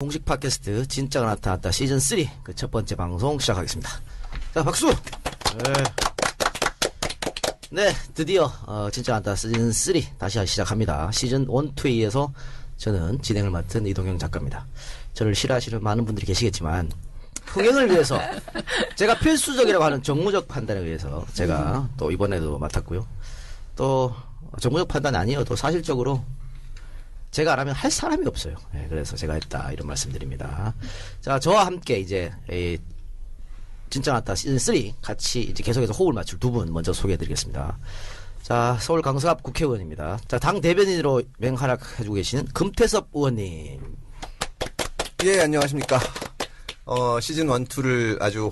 공식 팟캐스트 진짜가 나타났다 시즌3 그 첫 번째 방송 시작하겠습니다. 자, 박수! 네, 드디어 진짜가 나타났다 시즌3 다시 시작합니다. 시즌 1, 2에서 저는 진행을 맡은 이동영 작가입니다. 저를 싫어하시는 많은 분들이 계시겠지만 흥행을 위해서 제가 필수적이라고 하는 정무적 판단에 의해서 제가 또 이번에도 맡았고요. 또 정무적 판단이 아니어도 사실적으로 제가 안 하면 할 사람이 없어요. 네, 그래서 제가 했다 이런 말씀드립니다. 자, 저와 함께 이제 진짜 나왔다 시즌3 같이 이제 계속해서 호흡을 맞출 두 분 먼저 소개해드리겠습니다. 자, 서울 강서갑 국회의원입니다. 자, 당 대변인으로 맹활약해주고 계시는 금태섭 의원님. 예, 안녕하십니까. 시즌 1, 2를 아주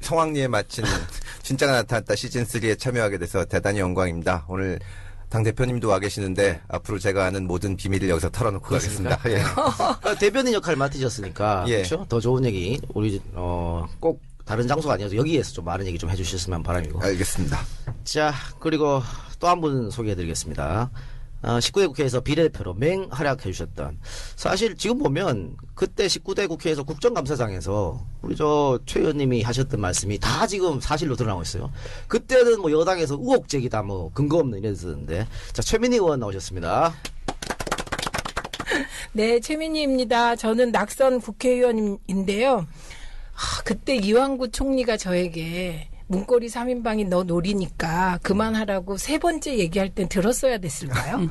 성황리에 마친 진짜가 나타났다 시즌3에 참여하게 돼서 대단히 영광입니다. 오늘 당대표님도 와 계시는데 앞으로 제가 아는 모든 비밀을 여기서 털어놓고 가겠습니다. 예. 대변인 역할을 맡으셨으니까 예. 그렇죠? 더 좋은 얘기 우리 꼭 다른 장소가 아니어서 여기에서 좀 많은 얘기 좀 해주셨으면 바람이고. 알겠습니다. 자, 그리고 또 한 분 소개해드리겠습니다. 19대 국회에서 비례대표로 맹활약해 주셨던, 사실 지금 보면 그때 19대 국회에서 국정감사장에서 우리 최 의원님이 하셨던 말씀이 다 지금 사실로 드러나고 있어요. 그때는 뭐 여당에서 의혹제기다 뭐 근거 없는 이랬었는데, 자, 최민희 의원 나오셨습니다. 네, 최민희입니다. 저는 낙선 국회의원인데요. 그때 이완구 총리가 저에게 문고리 3인방이 너 노리니까 그만하라고 세 번째 얘기할 땐 들었어야 됐을까요?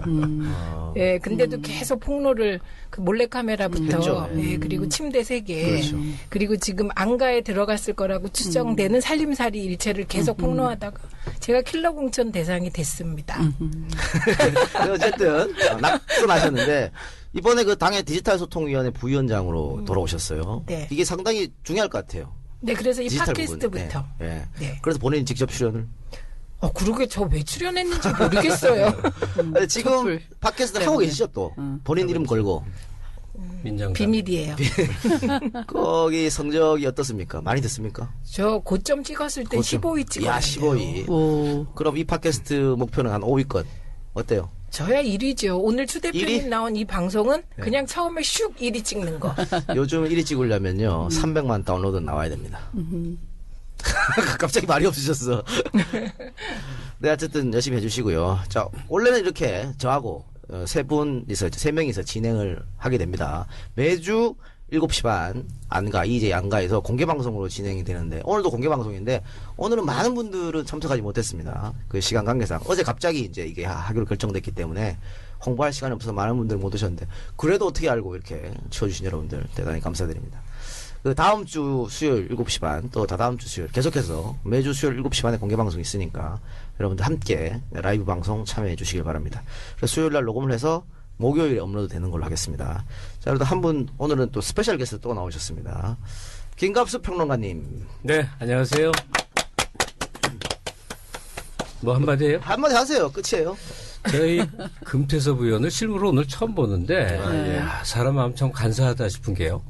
예, 근데도 계속 폭로를 그 몰래카메라부터, 예, 그리고 침대 3개, 그렇죠. 그리고 지금 안가에 들어갔을 거라고 추정되는 살림살이 일체를 계속 폭로하다가 제가 킬러 공천 대상이 됐습니다. 어쨌든 낙선하셨는데 이번에 그 당의 디지털소통위원회 부위원장으로 돌아오셨어요. 네. 이게 상당히 중요할 것 같아요. 네, 그래서 이 디지털 팟캐스트부터. 부분. 네. 네. 그래서 본인이 직접 출연을. 그러게 저 왜 출연했는지 모르겠어요. 지금 촛불. 팟캐스트를 하고 계시죠 또. 본인 이름 걸고. 민정당. 비밀이에요. 거기 성적이 어떻습니까? 많이 됐습니까? 저 고점 찍었을 때 15위 찍었는데. 야, 15위. 오. 그럼 이 팟캐스트 목표는 한 5위권. 어때요? 저야 1위죠. 오늘 추 대표님 1위? 나온 이 방송은 그냥 처음에 슉 1위 찍는 거. 요즘 1위 찍으려면요. 300만 다운로드 나와야 됩니다. 갑자기 말이 없으셨어. 네, 어쨌든 열심히 해주시고요. 자, 원래는 이렇게 저하고 세 명이서 진행을 하게 됩니다. 매주 7시 반 EJ 안가에서 공개방송으로 진행이 되는데, 오늘도 공개방송인데 오늘은 많은 분들은 참석하지 못했습니다. 그 시간 관계상 어제 갑자기 이제 이게 하기로 결정됐기 때문에 홍보할 시간이 없어서 많은 분들 못 오셨는데, 그래도 어떻게 알고 이렇게 치워주신 여러분들 대단히 감사드립니다. 그 다음 주 수요일 7시 반, 또 다다음 주 수요일 계속해서 매주 수요일 7시 반에 공개방송이 있으니까 여러분들 함께 라이브 방송 참여해 주시길 바랍니다. 그래서 수요일 날 녹음을 해서 목요일에 업로드 되는 걸로 하겠습니다. 자, 그래도 한 분, 오늘은 또 스페셜 게스트 또 나오셨습니다. 김갑수 평론가님. 네, 안녕하세요. 뭐 한마디 해요? 한마디 하세요. 끝이에요. 저희 금태섭 의원을 실무로 오늘 처음 보는데 야, 사람 마음 참 간사하다 싶은 게요.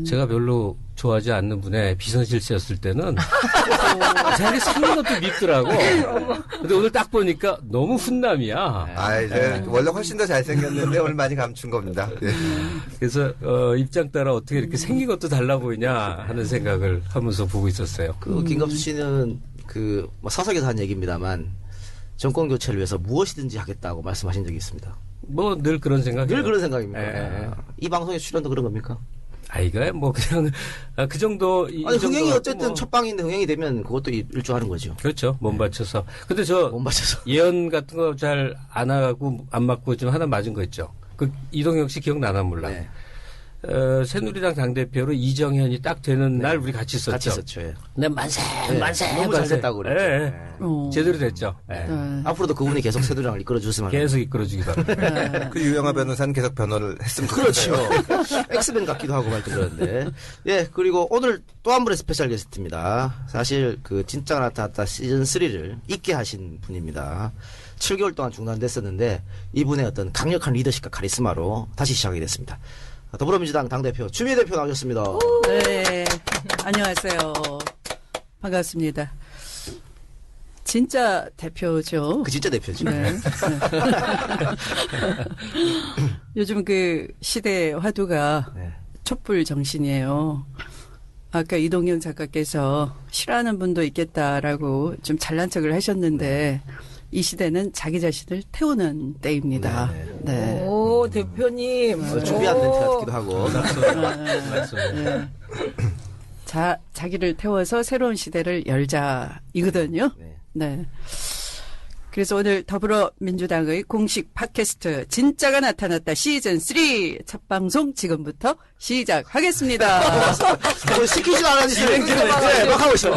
제가 별로 좋아하지 않는 분의 비선실세였을 때는 자기 생긴 것도 밉더라고. 근데 오늘 딱 보니까 너무 훈남이야. 이제 원래 훨씬 더 잘생겼는데 오늘 많이 감춘 겁니다. 네. 그래서 입장 따라 어떻게 이렇게 생긴 것도 달라 보이냐 하는 생각을 하면서 보고 있었어요. 그 김갑수 씨는 뭐 사석에서 한 얘기입니다만 정권 교체를 위해서 무엇이든지 하겠다고 말씀하신 적이 있습니다. 뭐 늘 그런 생각이에요. 늘 그런 생각입니까? 예. 이 방송에 출연도 그런 겁니까? 이거야 뭐 그냥 그 정도. 아니, 흥행이 어쨌든 첫 방인데 흥행이 되면 그것도 일조하는 거죠. 그렇죠. 몸 바쳐서. 근데 저 몸 바쳐서. 예언 같은 거 잘 안 하고 안 맞고 좀 하나 맞은 거 있죠. 그 이동영 씨 기억나나 몰라. 네. 새누리당 당대표로 이정현이 딱 되는 날 우리 같이 있었죠. 같이 있었죠. 예. 네, 만세. 너무 잘 됐다고 그랬죠. 예. 제대로 됐죠. 예. 앞으로도 그분이 계속 새누리당을 이끌어주셨으면 계속 이끌어주기 바랍니다. 그 유영아 변호사는 계속 변호를 했으면 그렇죠. 좋겠어요. 엑스맨 같기도 하고 말도 그러는데. 예, 그리고 오늘 또 한 분의 스페셜 게스트입니다. 사실 그 진짜가 나타났다 시즌3를 잊게 하신 분입니다. 7개월 동안 중단됐었는데 이분의 어떤 강력한 리더십과 카리스마로 다시 시작하게 됐습니다. 더불어민주당 당대표 추미애 대표 나오셨습니다. 네, 안녕하세요. 반갑습니다. 진짜 대표죠. 그 진짜 대표지. 네. 요즘 그 시대 화두가 네. 촛불 정신이에요. 아까 이동영 작가께서 싫어하는 분도 있겠다라고 좀 잘난 척을 하셨는데 이 시대는 자기 자신을 태우는 때입니다. 네. 오, 대표님. 준비한 오. 멘트 같기도 하고. 네. 자기를 태워서 새로운 시대를 열자이거든요. 네. 네. 그래서 오늘 더불어민주당의 공식 팟캐스트 진짜가 나타났다 시즌 3 첫 방송 지금부터 시작하겠습니다. 저 시키지도 않았는데 네, 막 하고 있어요.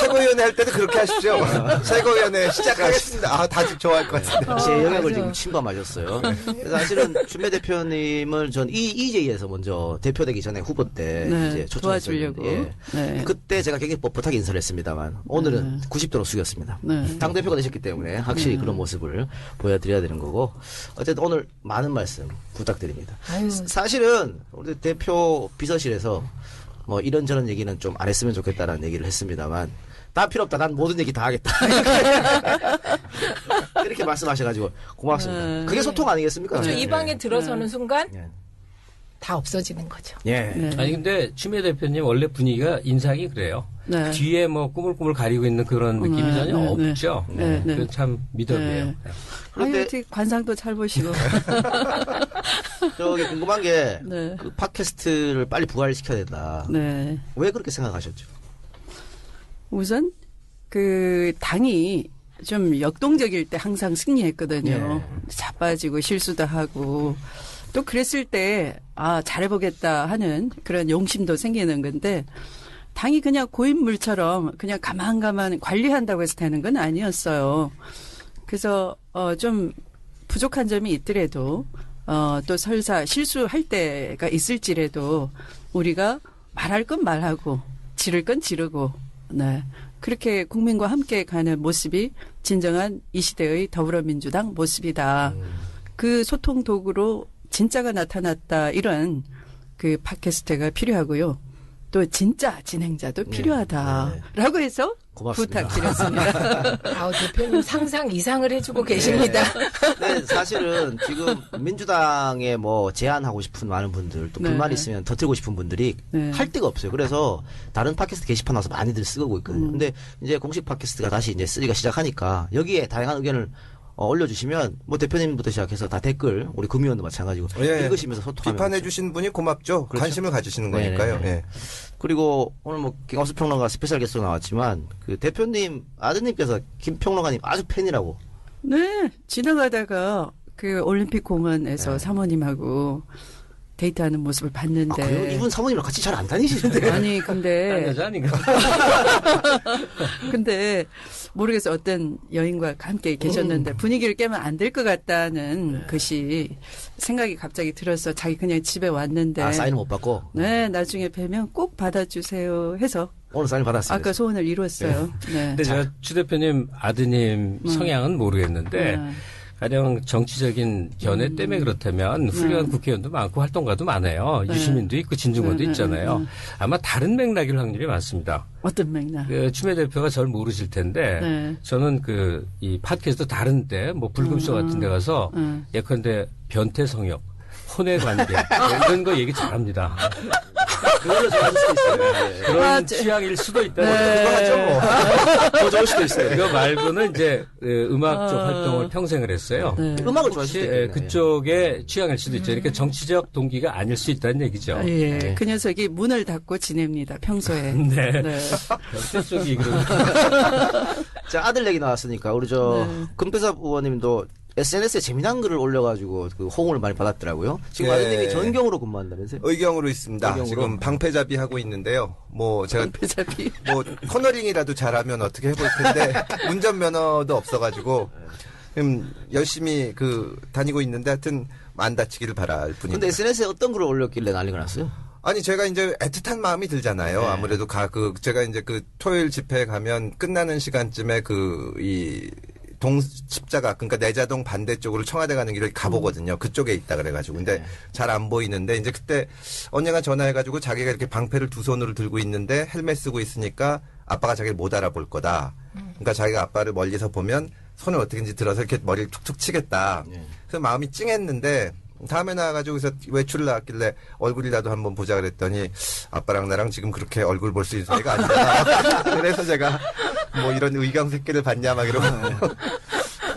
최고위원회 할 때도 그렇게 하십시오. 최고위원회 시작하겠습니다. 아, 다들 좋아할 것 같은데. 제 영역을 맞아. 지금 침범하셨어요. 그래서 사실은 준배 대표님을 전 EJ에서 먼저 대표되기 전에 후보 때 네, 이제 도와주려고. 초청했었는데 네. 그때 제가 굉장히 뻣뻣하게 인사를 했습니다만 오늘은 90도로 숙였습니다. 네. 당대표가 되셨기 때문에 확실히 그런 모습을 보여드려야 되는 거고 어쨌든 오늘 많은 말씀 부탁드립니다. 아유. 사실은 우리 대표 비서실에서 뭐 이런저런 얘기는 좀 안 했으면 좋겠다라는 얘기를 했습니다만 다 필요 없다. 난 모든 얘기 다 하겠다. 이렇게 말씀하셔가지고 고맙습니다. 그게 소통 아니겠습니까? 이 방에 들어서는 순간 예. 다 없어지는 거죠. 예. 네. 아니 근데 추미애 대표님 원래 분위기가 인상이 그래요. 네. 뒤에 뭐 꾸물꾸물 가리고 있는 그런 느낌이 네, 전혀 네, 없죠. 네, 네. 그참 미덕이에요. 네. 그런데- 아유, 어떻게 관상도 잘 보시고. 저기 궁금한 게 네. 그 팟캐스트를 빨리 부활시켜야 된다. 네. 왜 그렇게 생각하셨죠? 우선 그 당이 좀 역동적일 때 항상 승리했거든요. 자빠지고 실수도 하고 또 그랬을 때 잘해보겠다 하는 그런 용심도 생기는 건데 당이 그냥 고인물처럼 그냥 가만 관리한다고 해서 되는 건 아니었어요. 그래서 좀 부족한 점이 있더라도 또 설사 실수할 때가 있을지라도 우리가 말할 건 말하고 지를 건 지르고 네. 그렇게 국민과 함께 가는 모습이 진정한 이 시대의 더불어민주당 모습이다. 그 소통 도구로 진짜가 나타났다. 이런 그 팟캐스트가 필요하고요. 또 진짜 진행자도 필요하다라고 해서 고맙습니다. 부탁드렸습니다. 대표님 상상 이상을 해주고 계십니다. 네, 사실은 지금 민주당에 뭐 제안하고 싶은 많은 분들 또 네. 불만 있으면 터뜨리고 싶은 분들이 네. 할 데가 없어요. 그래서 다른 팟캐스트 게시판 와서 많이들 쓰고 있거든요. 근데 이제 공식 팟캐스트가 다시 이제 쓰기가 시작하니까 여기에 다양한 의견을 올려주시면 뭐 대표님부터 시작해서 다 댓글 우리 금위원도 마찬가지고 예. 읽으시면서 소통하면 비판해 주신 분이 고맙죠. 그렇죠. 관심을 가지시는 네네네. 거니까요. 예. 그리고 오늘 뭐 김광수 평론가 스페셜 게스트로 나왔지만 그 대표님 아드님께서 김 평론가님 아주 팬이라고. 네, 지나가다가 그 올림픽 공원에서 사모님하고 데이트하는 모습을 봤는데. 그래요? 이분 사모님이랑 같이 잘 안 다니시는데. 아니, 딴 근데. 여자 아닌가? 근데 모르겠어요. 어떤 여인과 함께 계셨는데 분위기를 깨면 안 될 것 같다는 것이 생각이 갑자기 들어서 자기 그냥 집에 왔는데. 사인을 못 받고. 네, 나중에 뵈면 꼭 받아주세요 해서 오늘 사인 받았습니다. 아까 소원을 이뤘어요. 네. 근데 제가 추 대표님 아드님 성향은 모르겠는데 가령 정치적인 견해 때문에 그렇다면 훌륭한 국회의원도 많고 활동가도 많아요. 유시민도 있고 진중권도 있잖아요. 아마 다른 맥락일 확률이 많습니다. 어떤 맥락? 그 추미애 대표가 절 모르실 텐데 네. 저는 그 이 팟캐스트 다른데 뭐 불금쇼 같은 데 가서 예컨대 변태 성역, 혼외 관계 이런 거 얘기 잘합니다. 그걸로 좋아질 수도 있어요. 네. 그런 취향일 수도 있다. 그거 하죠, 뭐. 더 좋을 수도 있어요. 그거 말고는 이제 음악적 활동을 평생을 했어요. 네. 음악을 좋아할 수도 혹시 있겠네요. 그쪽의 취향일 수도 있죠. 이렇게 정치적 동기가 아닐 수 있다는 얘기죠. 예, 네. 그 녀석이 문을 닫고 지냅니다. 평소에. 네. 네. 변태 쪽이 그런. 자, 아들 얘기 나왔으니까, 우리 금태섭 의원님도 SNS에 재미난 글을 올려가지고 그 호응을 많이 받았더라고요. 지금 예. 아드님이 전경으로 근무한다면서요? 의경으로 있습니다. 의경으로? 지금 방패잡이 하고 있는데요. 뭐 제가 배잡이. 뭐 코너링이라도 잘하면 어떻게 해볼 텐데 운전면허도 없어가지고 열심히 그 다니고 있는데 하여튼 안 다치기를 바랄 뿐입니다. 근데 SNS에 어떤 글을 올렸길래 난리가 났어요? 아니 제가 이제 애틋한 마음이 들잖아요. 아무래도 제가 이제 그 토요일 집회에 가면 끝나는 시간쯤에 이 동십자가 그러니까 내자동 반대쪽으로 청와대 가는 길을 가보거든요. 그쪽에 있다 그래가지고 근데 잘 안 보이는데 이제 그때 언니가 전화해가지고 자기가 이렇게 방패를 두 손으로 들고 있는데 헬멧 쓰고 있으니까 아빠가 자기를 못 알아볼 거다. 그러니까 자기가 아빠를 멀리서 보면 손을 어떻게든지 들어서 이렇게 머리를 툭툭 치겠다. 그래서 마음이 찡했는데 다음에 나와가지고 그래서 외출을 나왔길래 얼굴이라도 한번 보자 그랬더니 아빠랑 나랑 지금 그렇게 얼굴 볼 수 있는 사이가 아니다. 그래서 제가 뭐 이런 의경 새끼를 봤냐 막 이러고.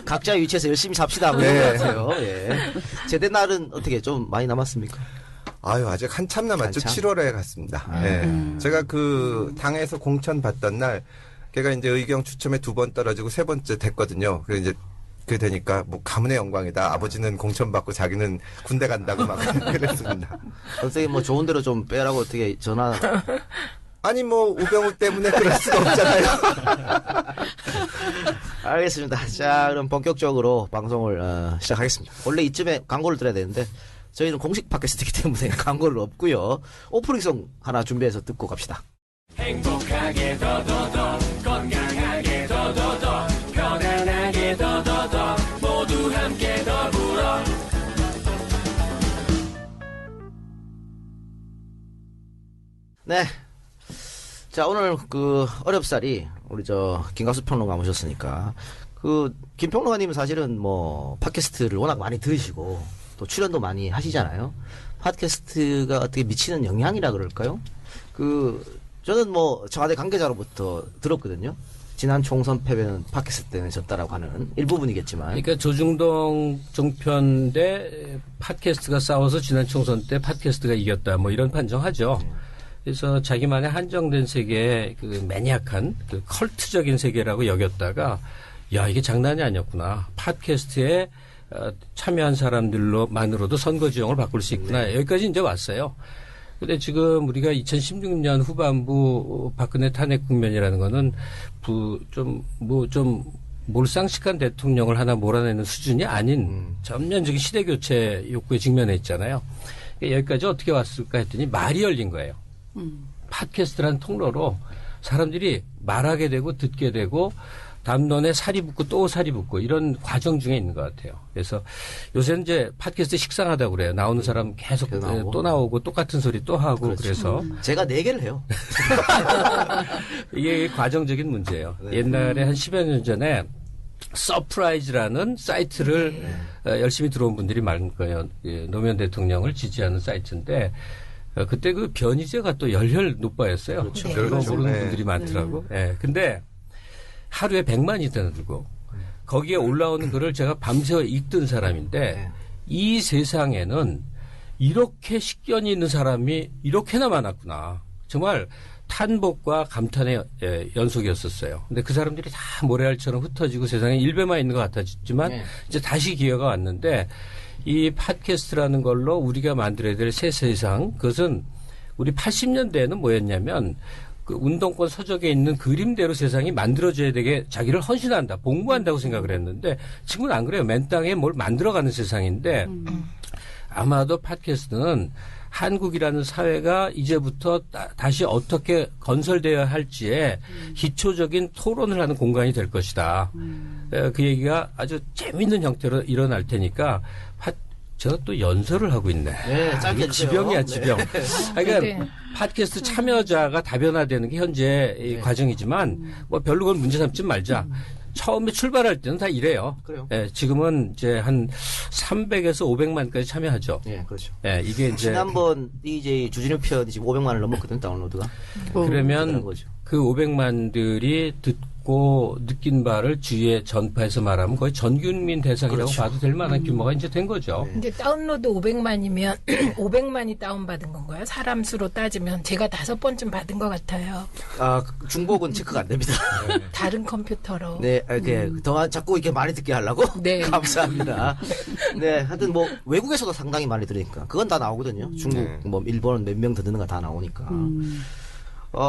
각자의 위치에서 열심히 삽시다. 뭐 네. 이런 것 같아요. 예. 제대 날은 어떻게 좀 많이 남았습니까? 아유, 아직 한참 남았죠. 한참? 7월에 갔습니다. 예. 제가 그 당에서 공천 받던 날, 걔가 이제 의경 추첨에 2번 떨어지고 3번째 됐거든요. 그래서 이제 그게 되니까 뭐 가문의 영광이다. 아버지는 공천 받고 자기는 군대 간다고 막 그랬습니다. 어떻게 뭐 좋은 대로 좀 빼라고 어떻게 전화. 아니 뭐 우병우 때문에 그럴 수가 없잖아요. 알겠습니다. 자, 그럼 본격적으로 방송을 시작하겠습니다. 원래 이쯤에 광고를 드려야 되는데 저희는 공식 팟캐스트이기 때문에 광고를 없고요. 오프닝송 하나 준비해서 듣고 갑시다. 행복하게 더더더 건강하게 더더더 편안하게 더더더 모두 함께 더불어 네. 자, 오늘 그 어렵사리 우리 저 김갑수 평론가 모셨으니까 김 평론가님은 사실은 뭐 팟캐스트를 워낙 많이 들으시고 또 출연도 많이 하시잖아요. 팟캐스트가 어떻게 미치는 영향이라 그럴까요? 저는 뭐 청와대 관계자로부터 들었거든요. 지난 총선 패배는 팟캐스트 때문에 졌다라고 하는 일부분이겠지만. 그러니까 조중동 종편 대 팟캐스트가 싸워서 지난 총선 때 팟캐스트가 이겼다 뭐 이런 판정하죠. 그래서 자기만의 한정된 세계의 그 매니악한 그 컬트적인 세계라고 여겼다가 야 이게 장난이 아니었구나. 팟캐스트에 참여한 사람들로만으로도 선거 지형을 바꿀 수 있구나. 네. 여기까지 이제 왔어요. 근데 지금 우리가 2016년 후반부 박근혜 탄핵 국면이라는 거는 좀 몰상식한 대통령을 하나 몰아내는 수준이 아닌 전면적인 시대 교체 욕구에 직면해 있잖아요. 여기까지 어떻게 왔을까 했더니 말이 열린 거예요. 팟캐스트라는 통로로 사람들이 말하게 되고 듣게 되고 담론에 살이 붙고 또 살이 붙고 이런 과정 중에 있는 것 같아요. 그래서 요새는 이제 팟캐스트 식상하다고 그래요. 나오는 사람 계속 또 나오고 똑같은 소리 또 하고 그렇죠. 그래서 제가 4개를 해요. 이게 과정적인 문제예요. 네. 옛날에 한 10여 년 전에 서프라이즈라는 사이트를 열심히 들어온 분들이 많을 거예요. 노무현 대통령을 지지하는 사이트인데 그때 그 변희재가 또 열혈 노빠였어요. 그렇죠. 별거 그렇죠. 모르는 네. 분들이 많더라고. 근데 하루에 100만이 되들고 거기에 올라오는 글을 제가 밤새워 읽던 사람인데 이 세상에는 이렇게 식견이 있는 사람이 이렇게나 많았구나. 정말 탄복과 감탄의 연속이었었어요. 근데 그 사람들이 다 모래알처럼 흩어지고 세상에 일배만 있는 것 같았지만 이제 다시 기회가 왔는데 이 팟캐스트라는 걸로 우리가 만들어야 될 새 세상 그것은 우리 80년대에는 뭐였냐면 그 운동권 서적에 있는 그림대로 세상이 만들어져야 되게 자기를 헌신한다, 복무한다고 생각을 했는데 지금은 안 그래요. 맨 땅에 뭘 만들어가는 세상인데 아마도 팟캐스트는 한국이라는 사회가 이제부터 다시 어떻게 건설되어야 할지에 기초적인 토론을 하는 공간이 될 것이다. 그 얘기가 아주 재미있는 형태로 일어날 테니까 제가 또 연설을 하고 있네. 네, 짧게 이게 해주세요. 지병이야, 네. 지병. 그러니까 네. 팟캐스트 참여자가 다변화되는 게 현재 이 과정이지만 뭐 별로 그건 문제 삼지 말자. 처음에 출발할 때는 다 이래요. 그래요. 지금은 이제 한 300에서 500만까지 참여하죠. 예, 그렇죠. 이게 이제 지난번 DJ 주진우 편이 지금 500만을 넘었거든, 다운로드가. 그러면 그런 거죠. 그 500만들이 듣고 느낀 바를 주위에 전파해서 말하면 거의 전국민 대상이라고 그렇죠. 봐도 될 만한 규모가 이제 된 거죠. 이제 다운로드 500만이면 500만이 다운받은 건가요? 사람 수로 따지면 제가 5번쯤 받은 것 같아요. 중복은 체크가 안 됩니다. 다른 컴퓨터로. 네, 이렇게 더 자꾸 이렇게 많이 듣게 하려고. 네. 감사합니다. 네, 하여튼 뭐 외국에서도 상당히 많이 들으니까 그건 다 나오거든요. 중국, 뭐 일본 몇 명 더 듣는 거 다 나오니까.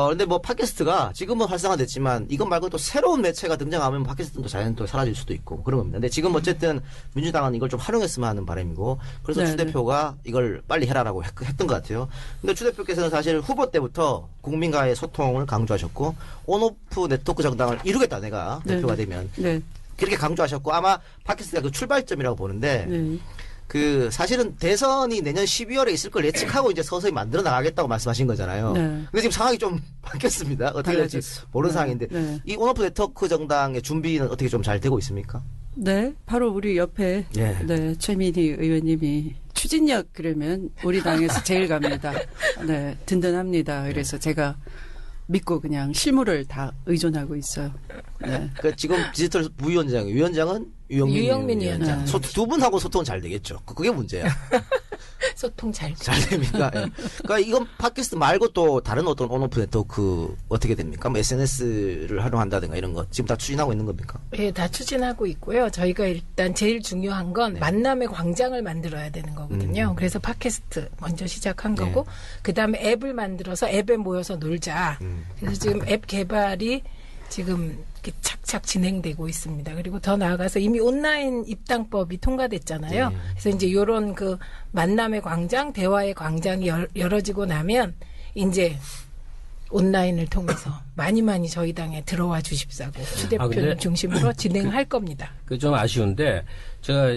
근데 뭐 팟캐스트가 지금은 활성화됐지만 이것 말고 또 새로운 매체가 등장하면 팟캐스트는 또 자연히 또 사라질 수도 있고 그런 겁니다. 근데 지금 어쨌든 민주당은 이걸 좀 활용했으면 하는 바람이고 그래서 네, 추 대표가 이걸 빨리 해라라고 했던 것 같아요. 근데 추 대표께서는 사실 후보 때부터 국민과의 소통을 강조하셨고 온오프 네트워크 정당을 이루겠다 내가 네. 대표가 되면 네. 그렇게 강조하셨고 아마 팟캐스트가 그 출발점이라고 보는데 네. 그 사실은 대선이 내년 12월에 있을 걸 예측하고 이제 서서히 만들어 나가겠다고 말씀하신 거잖아요. 네. 근데 지금 상황이 좀 바뀌었습니다. 어떻게 될지 달라졌어. 모르는 네. 상황인데 네. 이 온오프 네트워크 정당의 준비는 어떻게 좀 잘 되고 있습니까? 네, 바로 우리 옆에 예. 네, 최민희 의원님이 추진력 그러면 우리 당에서 제일 갑니다. 네, 든든합니다. 그래서 제가 믿고 그냥 실무를 다 의존하고 있어요. 네. 그러니까 지금 디지털 부위원장, 위원장은 유영민 위원장. 네. 두 분하고 소통은 잘 되겠죠. 그게 문제야. 소통 잘 잘 됩니까? 예. 그러니까 이건 팟캐스트 말고 또 다른 어떤 온오프 네트워크 어떻게 됩니까? 뭐 SNS를 활용한다든가 이런 거 지금 다 추진하고 있는 겁니까? 예, 다 추진하고 있고요. 저희가 일단 제일 중요한 건 만남의 광장을 만들어야 되는 거거든요. 그래서 팟캐스트 먼저 시작한 거고 그다음에 앱을 만들어서 앱에 모여서 놀자. 그래서 지금 앱 개발이 지금 이렇게 착착 진행되고 있습니다. 그리고 더 나아가서 이미 온라인 입당법이 통과됐잖아요. 그래서 이제 이런 그 만남의 광장, 대화의 광장이 열어지고 나면 이제 온라인을 통해서 많이 저희 당에 들어와 주십사고 추 대표님 중심으로 진행할 겁니다. 그 좀 아쉬운데 제가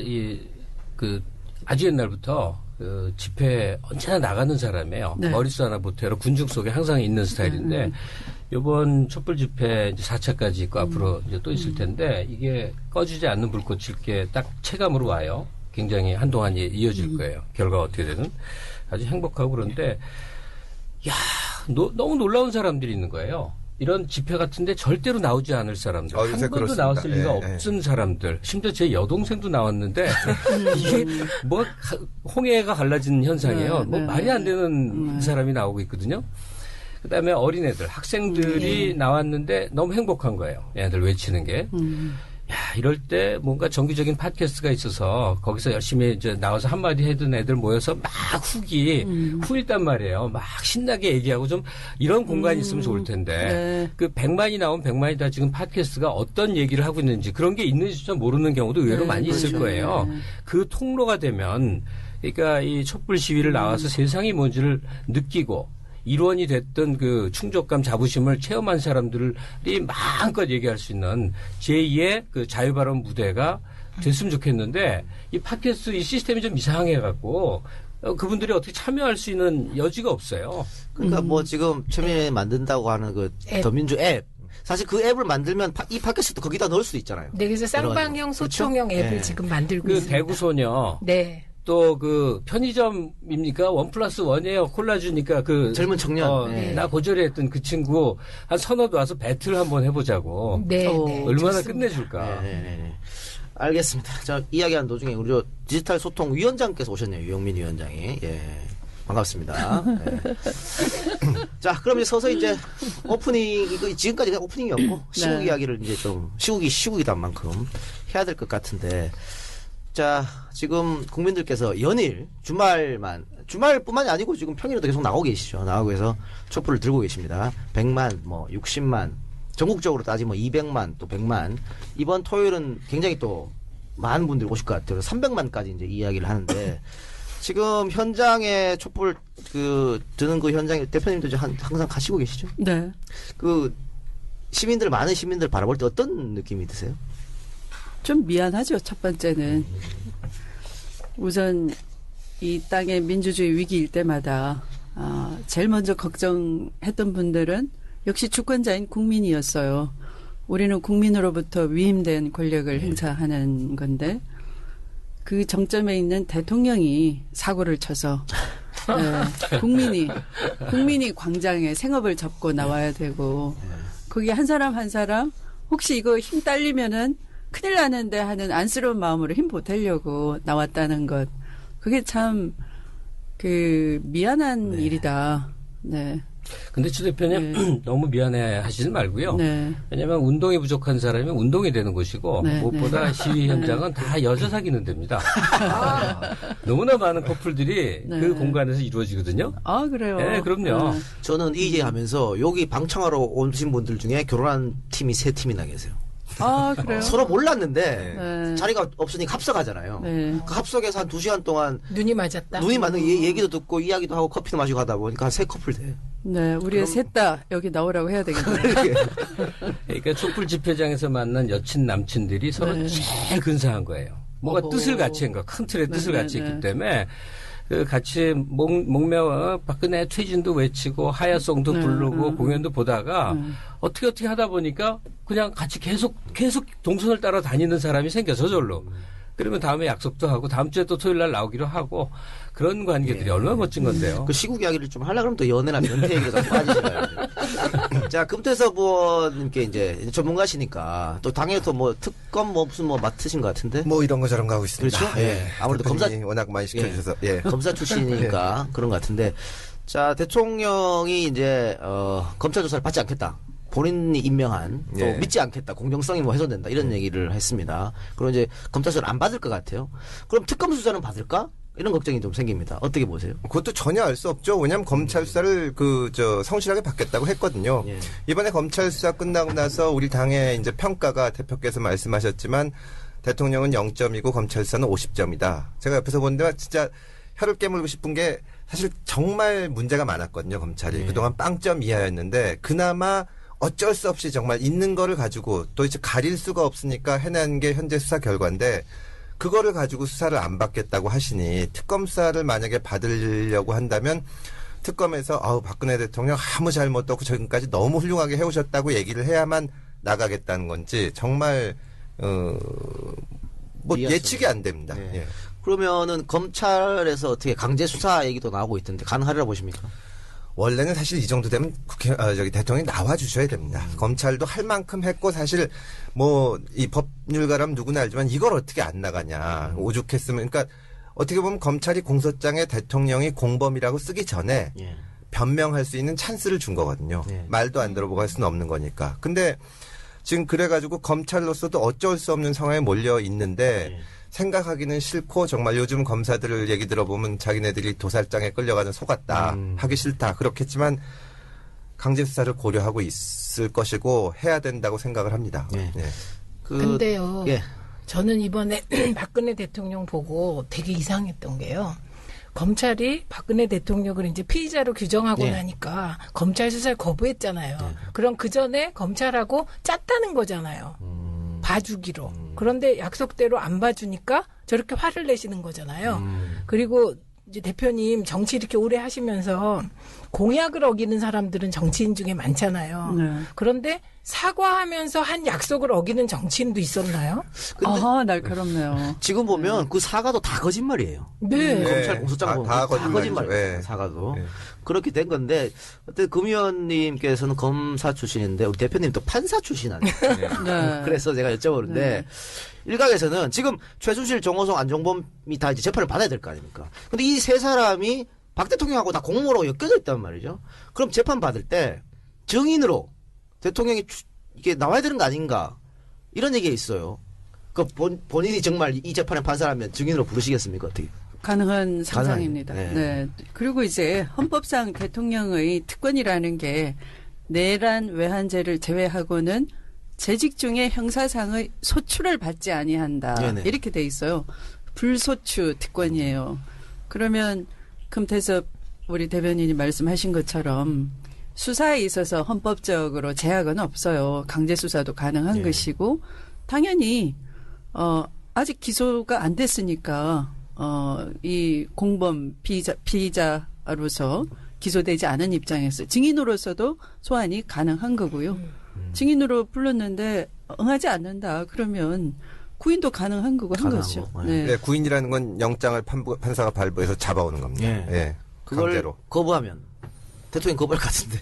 아주 옛날부터 그 집회에 언제나 나가는 사람이에요. 네. 머릿수 하나 보태로 군중 속에 항상 있는 스타일인데 이번 촛불 집회 이제 4차까지 있고 앞으로 이제 또 있을 텐데 이게 꺼지지 않는 불꽃일 게 딱 체감으로 와요. 굉장히 한동안 이어질 거예요. 결과가 어떻게 되든 아주 행복하고 그런데 야 너무 놀라운 사람들이 있는 거예요. 이런 집회 같은데 절대로 나오지 않을 사람들. 한 번도 그렇습니다. 나왔을 리가 없은 사람들. 심지어 제 여동생도 나왔는데 이게 뭐 홍해가 갈라진 현상이에요. 뭐 말이 안 되는 사람이 나오고 있거든요. 그다음에 어린애들, 학생들이 나왔는데 너무 행복한 거예요. 얘네들 외치는 게. 야, 이럴 때 뭔가 정기적인 팟캐스트가 있어서 거기서 열심히 이제 나와서 한마디 해둔 애들 모여서 막 후일단 말이에요. 막 신나게 얘기하고 좀 이런 공간이 있으면 좋을 텐데 그 100만이 나온 100만이 다 지금 팟캐스트가 어떤 얘기를 하고 있는지 그런 게 있는지 모르는 경우도 의외로 많이 있을 거예요. 그 통로가 되면 그러니까 이 촛불 시위를 나와서 세상이 뭔지를 느끼고 일원이 됐던 그 충족감, 자부심을 체험한 사람들이 마음껏 얘기할 수 있는 제2의 그 자유발언 무대가 됐으면 좋겠는데 이 팟캐스트 이 시스템이 좀 이상해갖고 그분들이 어떻게 참여할 수 있는 여지가 없어요. 그러니까 뭐 지금 최민희 만든다고 하는 그 더민주 앱. 사실 그 앱을 만들면 이 팟캐스트도 거기다 넣을 수도 있잖아요. 네, 그래서 쌍방형 소통형 그렇죠? 앱을 네. 지금 만들고 그 있습니다. 대구소녀. 네. 또 그 편의점입니까? 1+1이에요. 콜라 주니까 그 젊은 청년. 네. 나 고졸이 했던 그 친구 한 서너도 와서 배틀 한번 해보자고. 네, 네. 얼마나 좋습니다. 끝내줄까. 네. 알겠습니다. 자, 이야기하는 도중에 우리 디지털 소통 위원장께서 오셨네요. 유영민 위원장이. 예. 반갑습니다. 예. 자, 그럼 이제 서서히 이제 오프닝, 이거 지금까지 그냥 오프닝이었고, 시국 이야기를 이제 좀, 시국이단 만큼 해야 될 것 같은데, 자, 지금 국민들께서 연일, 주말뿐만이 아니고 지금 평일에도 계속 나오고 계시죠. 나오고 해서 촛불을 들고 계십니다. 100만, 뭐, 60만, 전국적으로 따지면 200만, 또 100만. 이번 토요일은 굉장히 또 많은 분들이 오실 것 같아요. 300만까지 이제 이야기를 하는데, 지금 현장에 촛불 드는 그 현장에 대표님도 이제 항상 가시고 계시죠? 네. 많은 시민들 바라볼 때 어떤 느낌이 드세요? 좀 미안하죠. 첫 번째는 우선 이 땅의 민주주의 위기일 때마다 제일 먼저 걱정했던 분들은 역시 주권자인 국민이었어요. 우리는 국민으로부터 위임된 권력을 행사하는 건데 그 정점에 있는 대통령이 사고를 쳐서 국민이 광장에 생업을 접고 나와야 되고 거기 한 사람 혹시 이거 힘 딸리면은 큰일 나는데 하는 안쓰러운 마음으로 힘 보태려고 나왔다는 것. 그게 참 미안한 일이다. 네. 근데 추 대표님 너무 미안해 하시지 말고요. 네. 왜냐하면 운동이 부족한 사람이 운동이 되는 곳이고 무엇보다 시위 현장은 다 여자 사귀는 데입니다. 너무나 많은 커플들이 그 공간에서 이루어지거든요. 아 그래요? 네, 그럼요. 저는 이제 하면서 여기 방청하러 오신 분들 중에 결혼한 팀이 3팀이나 계세요. 아 그래요? 서로 몰랐는데 자리가 없으니까 합석하잖아요. 네. 그 합석에서 한 2시간 동안 눈이 맞았다. 눈이 맞는 얘기도 듣고 이야기도 하고 커피도 마시고 하다 보니까 한 3커플 돼요. 네, 우리가 셋 다 여기 나오라고 해야 되겠네요. 그러니까 촛불 집회장에서 만난 여친 남친들이 서로 제일 근사한 거예요. 뭔가 뜻을 같이 한 거, 큰 틀의 뜻을 같이 했기 때문에 같이 목매어 박근혜 퇴진도 외치고 하야송도 부르고 공연도 보다가 어떻게 하다 보니까 그냥 같이 계속 동선을 따라 다니는 사람이 생겨 저절로. 그러면 다음에 약속도 하고 다음 주에 또 토요일 날 나오기로 하고 그런 관계들이 얼마나 멋진 건데요. 그 시국 이야기를 좀 하려고 그러면 또 연애나 변태 얘기가 좀 빠지시나요? 자, 금태섭 의원님께 이제 전문가시니까 또 당에 또 뭐 특검 뭐 무슨 뭐 맡으신 것 같은데? 뭐 이런 거 저런 거 하고 있습니다. 그렇죠? 예. 아무래도 검사 워낙 많이 시켜주셔서 예. 검사 출신이니까 그런 것 같은데. 자, 대통령이 이제 검찰 조사를 받지 않겠다. 본인이 임명한 또 예. 믿지 않겠다. 공정성이 뭐 훼손된다. 이런 얘기를 했습니다. 그리고 이제 검찰 수사를 안 받을 것 같아요. 그럼 특검 수사는 받을까? 이런 걱정이 좀 생깁니다. 어떻게 보세요? 그것도 전혀 알 수 없죠. 왜냐하면 검찰 수사를 성실하게 받겠다고 했거든요. 예. 이번에 검찰 수사 끝나고 나서 우리 당의 이제 평가가 대표께서 말씀하셨지만 대통령은 0점이고 검찰 수사는 50점이다. 제가 옆에서 보는데 진짜 혀를 깨물고 싶은 게 사실 정말 문제가 많았거든요. 검찰이. 예. 그동안 빵점 이하였는데 그나마 어쩔 수 없이 정말 있는 거를 가지고 또 이제 가릴 수가 없으니까 해낸 게 현재 수사 결과인데 그거를 가지고 수사를 안 받겠다고 하시니 특검 수사를 만약에 받으려고 한다면 특검에서 박근혜 대통령 아무 잘못도 없고 지금까지 너무 훌륭하게 해오셨다고 얘기를 해야만 나가겠다는 건지 정말 뭐 예측이 안 됩니다. 네. 예. 그러면은 검찰에서 어떻게 강제 수사 얘기도 나오고 있던데 가능하리라고 보십니까? 원래는 사실 이 정도 되면 대통령이 나와 주셔야 됩니다. 검찰도 할 만큼 했고 사실 뭐 이 법률가라면 누구나 알지만 이걸 어떻게 안 나가냐. 오죽했으면 그러니까 어떻게 보면 검찰이 공소장에 대통령이 공범이라고 쓰기 전에 예. 변명할 수 있는 찬스를 준 거거든요. 네. 말도 안 들어보고 할 수는 없는 거니까. 근데 지금 그래가지고 검찰로서도 어쩔 수 없는 상황에 몰려 있는데 생각하기는 싫고 정말 요즘 검사들 얘기 들어보면 자기네들이 도살장에 끌려가는 소같다. 하기 싫다. 그렇겠지만 강제 수사를 고려하고 있을 것이고 해야 된다고 생각을 합니다. 네. 네. 근데요. 예. 저는 이번에 박근혜 대통령 보고 되게 이상했던 게요. 검찰이 박근혜 대통령을 이제 피의자로 규정하고 네. 나니까 검찰 수사를 거부했잖아요. 그럼 그 전에 검찰하고 짰다는 거잖아요. 봐주기로. 그런데 약속대로 안 봐주니까 저렇게 화를 내시는 거잖아요. 그리고 이제 대표님 정치 이렇게 오래 하시면서 공약을 어기는 사람들은 정치인 중에 많잖아요. 네. 그런데 사과하면서 한 약속을 어기는 정치인도 있었나요? 아, 날카롭네요. 지금 보면 그 사과도 다 거짓말이에요. 네. 네. 검찰 공소장 보면 다 다 거짓말이죠. 거짓말이에요. 네. 사과도. 네. 그렇게 된 건데 어때 금 의원님께서는 검사 출신인데 우리 대표님 또 판사 출신 아니에요? 네. 그래서 제가 여쭤보는데 네. 일각에서는 지금 최순실, 정호성, 안종범이 다 이제 재판을 받아야 될 거 아닙니까? 근데 이 세 사람이 박 대통령하고 다 공모로 엮여져 있단 말이죠. 그럼 재판 받을 때 증인으로 대통령이 이게 나와야 되는 거 아닌가 이런 얘기가 있어요. 그 본인이 정말 이 재판에 판사라면 증인으로 부르시겠습니까? 어떻게? 가능한 상상입니다. 네. 네. 그리고 이제 헌법상 대통령의 특권이라는 게 내란 외환죄를 제외하고는 재직 중에 형사상의 소추를 받지 아니한다. 네네. 이렇게 돼 있어요. 불소추 특권이에요. 그러면 금태섭 우리 대변인이 말씀하신 것처럼 수사에 있어서 헌법적으로 제약은 없어요. 강제 수사도 가능한 네. 것이고 당연히 아직 기소가 안 됐으니까 이 공범 피의자로서 기소되지 않은 입장에서 증인으로서도 소환이 가능한 거고요. 증인으로 불렀는데 응하지 않는다. 그러면 구인도 가능한 거고 한 가능한 거죠. 거. 네. 네, 구인이라는 건 영장을 판사가 발부해서 잡아오는 겁니다. 예. 예. 그걸 강제로. 거부하면 대통령 거부할 것 같은데.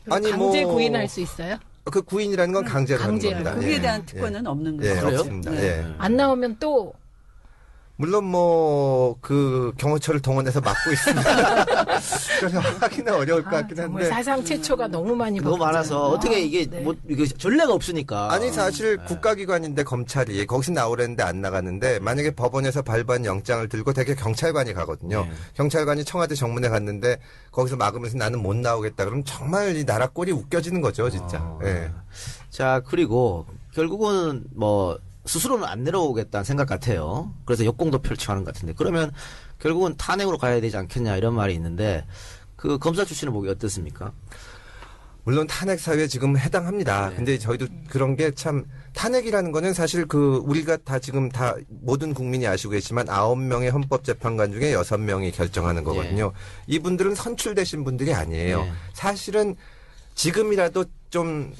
아니 강제 뭐 구인할 수 있어요? 그 구인이라는 건 강제로 하는 강제로. 겁니다. 거기에 예. 대한 특권은 없는 거죠. 예, 그래요? 없습니다. 네. 예. 안 나오면 또 물론 뭐 그 경호처를 동원해서 막고 있습니다. 그래서 하기는 어려울 것 같긴 정말 한데. 사상 최초가 너무 많이 너무 많아서 바뀌었잖아요. 어떻게 이게 네. 뭐 이게 전례가 없으니까. 아니 사실 국가기관인데 검찰이 거기서 나오려는데 안 나가는데 만약에 법원에서 발부한 영장을 들고 대개 경찰관이 가거든요. 네. 경찰관이 청와대 정문에 갔는데 거기서 막으면서 나는 못 나오겠다 그러면 정말 이 나라 꼴이 웃겨지는 거죠 진짜. 예. 자, 그리고 결국은 뭐 스스로는 안 내려오겠다는 생각 같아요. 그래서 역공도 펼쳐가는 것 같은데 그러면 결국은 탄핵으로 가야 되지 않겠냐 이런 말이 있는데 그 검사 출신을 보기 어떻습니까? 물론 탄핵 사유에 지금 해당합니다. 근데 저희도 그런 게 참 탄핵이라는 거는 사실 그 우리가 다 지금 다 모든 국민이 아시고 계시지만 9명의 헌법재판관 중에 6명이 결정하는 거거든요. 이분들은 선출되신 분들이 아니에요. 네. 사실은 지금이라도 좀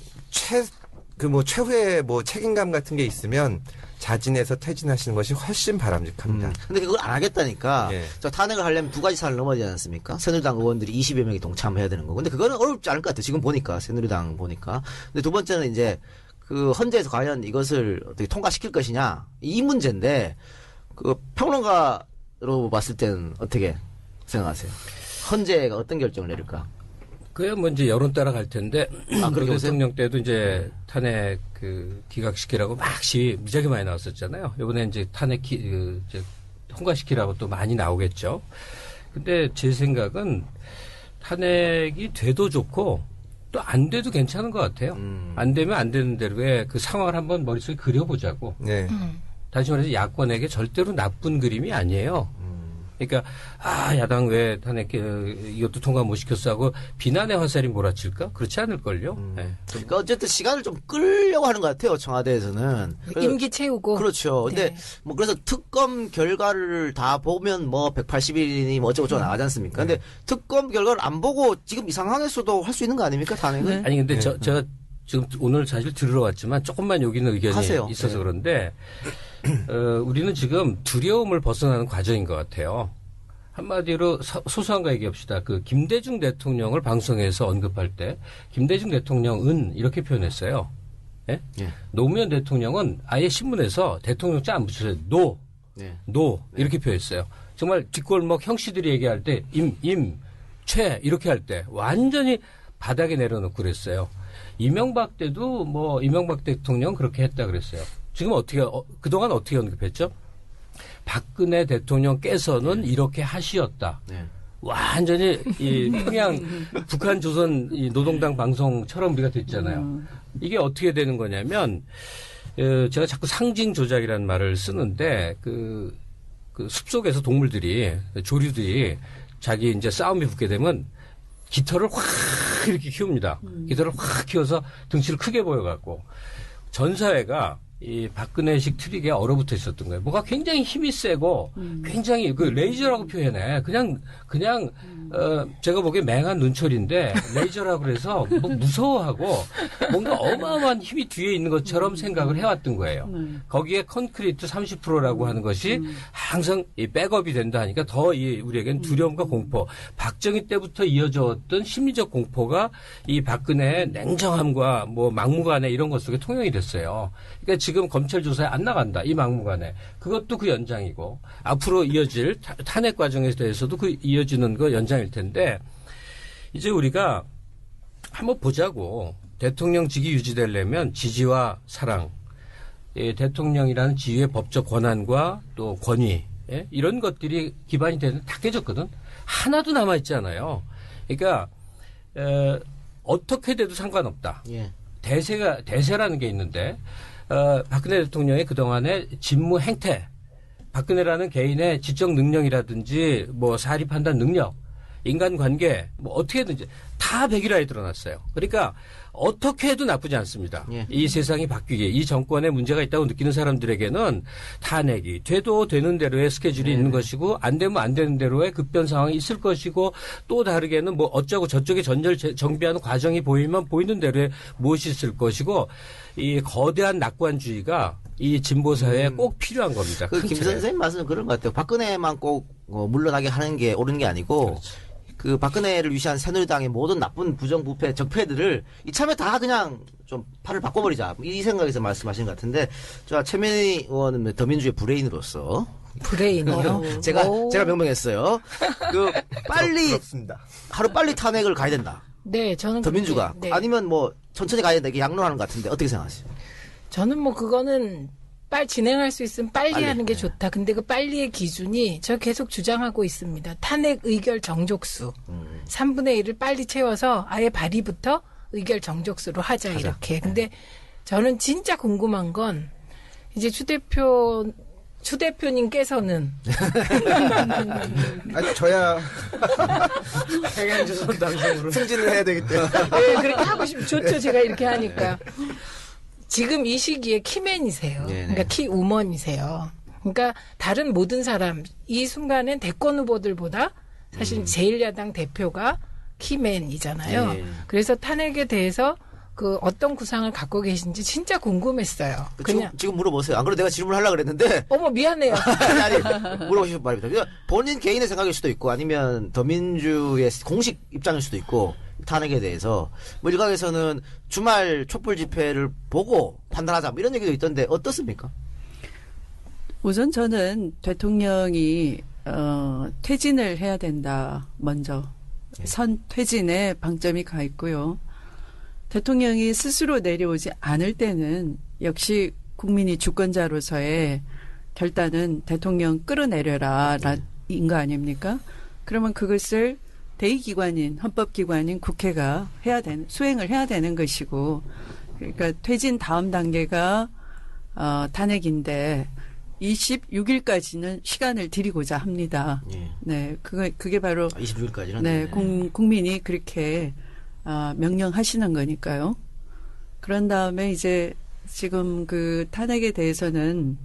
그 뭐 최후의 뭐 책임감 같은 게 있으면 자진해서 퇴진하시는 것이 훨씬 바람직합니다. 근데 그걸 안 하겠다니까. 예. 저 탄핵을 하려면 두 가지 산을 넘어야 되지 않습니까? 새누리당 의원들이 20여 명이 동참해야 되는 거고. 근데 그거는 어렵지 않을 것 같아요. 지금 보니까, 새누리당 보니까. 근데 두 번째는 이제 그 헌재에서 과연 이것을 어떻게 통과시킬 것이냐. 이 문제인데, 그 평론가로 봤을 때는 어떻게 생각하세요? 헌재가 어떤 결정을 내릴까? 그야 뭐 이제 여론 따라갈 텐데 그렇게 대통령 때도 이제 탄핵 그 기각시키라고 막 시위 무지하게 많이 나왔었잖아요. 이번에 이제 탄핵 이제 통과시키라고 또 많이 나오겠죠. 근데 제 생각은 탄핵이 돼도 좋고 또 안 돼도 괜찮은 것 같아요. 안 되면 안 되는 대로의 그 상황을 한번 머릿속에 그려보자고. 네. 다시 말해서 야권에게 절대로 나쁜 그림이 아니에요. 그러니까 야당 왜 탄핵 이것도 통과 못 시켰어 하고 비난의 화살이 몰아칠까? 그렇지 않을걸요. 네. 그러니까 어쨌든 시간을 좀 끌려고 하는 것 같아요. 청와대에서는. 임기 채우고. 그렇죠. 근데 네. 뭐 그래서 특검 결과를 다 보면 뭐 180일이니 뭐 어쩌고저쩌고 나가지 않습니까? 근데 특검 결과를 안 보고 지금 이 상황에서도 할 수 있는 거 아닙니까? 탄핵은? 아니 근데 제가 지금 오늘 사실 들으러 왔지만 조금만 여기는 의견이 하세요. 있어서 네. 그런데 우리는 지금 두려움을 벗어나는 과정인 것 같아요. 한마디로 소소한 거 얘기합시다. 그 김대중 대통령을 방송에서 언급할 때 김대중 대통령은 이렇게 표현했어요. 예? 예. 노무현 대통령은 아예 신문에서 대통령자 안 붙여서 노 이렇게 표현했어요. 정말 뒷골목 형씨들이 얘기할 때 최 이렇게 할 때 완전히 바닥에 내려놓고 그랬어요. 이명박 때도 뭐 이명박 대통령 그렇게 했다 그랬어요. 지금 어떻게 그동안 어떻게 언급했죠? 박근혜 대통령께서는 이렇게 하시었다. 네. 완전히 이 평양 북한 조선 이 노동당 방송처럼 우리가 됐잖아요. 이게 어떻게 되는 거냐면 제가 자꾸 상징 조작이라는 말을 쓰는데 그 숲속에서 동물들이 조류들이 자기 이제 싸움이 붙게 되면 깃털을 확 이렇게 키웁니다. 깃털을 확 키워서 등치를 크게 보여갖고 전 사회가 이 박근혜식 트릭에 얼어붙어 있었던 거예요. 뭐가 굉장히 힘이 세고 굉장히 그 레이저라고 표현해. 그냥 제가 보기엔 맹한 눈초리인데 레이저라고 그래서 뭐 무서워하고 뭔가 어마어마한 힘이 뒤에 있는 것처럼 생각을 해왔던 거예요. 거기에 콘크리트 30%라고 하는 것이 항상 이 백업이 된다 하니까 더 우리에겐 두려움과 공포. 박정희 때부터 이어져왔던 심리적 공포가 이 박근혜의 냉정함과 뭐 막무가내 이런 것 속에 통용이 됐어요. 그러니까 지금 검찰 조사에 안 나간다. 이 막무가내. 그것도 그 연장이고 앞으로 이어질 탄핵 과정에 대해서도 그 이어지는 거 연장일 텐데 이제 우리가 한번 보자고. 대통령직이 유지되려면 지지와 사랑, 대통령이라는 지위의 법적 권한과 또 권위 이런 것들이 기반이 되는 다 깨졌거든. 하나도 남아있지 않아요. 그러니까 어떻게 돼도 상관없다. 예. 대세라는 게 있는데 박근혜 대통령의 그동안의 직무 행태, 박근혜라는 개인의 지적 능력이라든지 뭐 사리 판단 능력, 인간관계 뭐 어떻게든지 다 백일화에 드러났어요. 그러니까 어떻게 해도 나쁘지 않습니다. 예. 이 세상이 바뀌기에 이 정권에 문제가 있다고 느끼는 사람들에게는 탄핵이 돼도 되는 대로의 스케줄이 있는 것이고 안 되면 안 되는 대로의 급변 상황이 있을 것이고 또 다르게는 뭐 어쩌고 저쪽에 전절 정비하는 과정이 보이면 보이는 대로에 무엇이 있을 것이고 이 거대한 낙관주의가 이 진보 사회에 꼭 필요한 겁니다. 그 김 선생님 말씀은 그런 것 같아요. 박근혜만 꼭 물러나게 하는 게 옳은 게 아니고 그렇지. 그 박근혜를 위시한 새누리당의 모든 나쁜 부정부패 적폐들을 이참에 다 그냥 좀 팔을 바꿔버리자 이 생각에서 말씀하시는 것 같은데 자 최민희 의원은 더민주의 브레인으로서 브레인이요. 제가 명명했어요. 그 빨리 그렇습니다. 하루 빨리 탄핵을 가야 된다. 네, 저는 더민주가 그렇게, 네. 아니면 뭐 천천히 가야 된다 이게 양론하는 것 같은데 어떻게 생각하세요? 저는 뭐 그거는 빨리 진행할 수 있으면 빨리 하는 게 네. 좋다. 근데 그 빨리의 기준이 저 계속 주장하고 있습니다. 탄핵 의결 정족수 3분의 1을 빨리 채워서 아예 발의부터 의결 정족수로 하자 이렇게. 근데 저는 진짜 궁금한 건 이제 추 대표님께서는 아니 저야 평양조선 방송으로 승진을 해야 되기 때문에 네, 그렇게 하고 좋죠. 제가 이렇게 하니까. 지금 이 시기에 키맨이세요. 네네. 그러니까 키우먼이세요. 그러니까 다른 모든 사람, 이 순간엔 대권 후보들보다 사실 제1야당 대표가 키맨이잖아요. 네. 그래서 탄핵에 대해서 그 어떤 구상을 갖고 계신지 진짜 궁금했어요. 그냥 지금 물어보세요. 안 그래도 내가 질문을 하려고 그랬는데. 어머 미안해요. 아니, 물어보신 말입니다. 그러니까 본인 개인의 생각일 수도 있고 아니면 더민주의 공식 입장일 수도 있고 탄핵에 대해서 뭐 일각에서는 주말 촛불 집회를 보고 판단하자 뭐 이런 얘기도 있던데 어떻습니까? 우선 저는 대통령이 퇴진을 해야 된다. 먼저 퇴진에 방점이 가 있고요. 대통령이 스스로 내려오지 않을 때는 역시 국민이 주권자로서의 결단은 대통령 끌어내려라 인 거 아닙니까? 그러면 그것을 대의기관인 헌법기관인 국회가 수행을 해야 되는 것이고, 그러니까 퇴진 다음 단계가 탄핵인데 26일까지는 시간을 드리고자 합니다. 예. 네, 그게 바로 26일까지는 네, 국민이 그렇게 명령하시는 거니까요. 그런 다음에 이제 지금 그 탄핵에 대해서는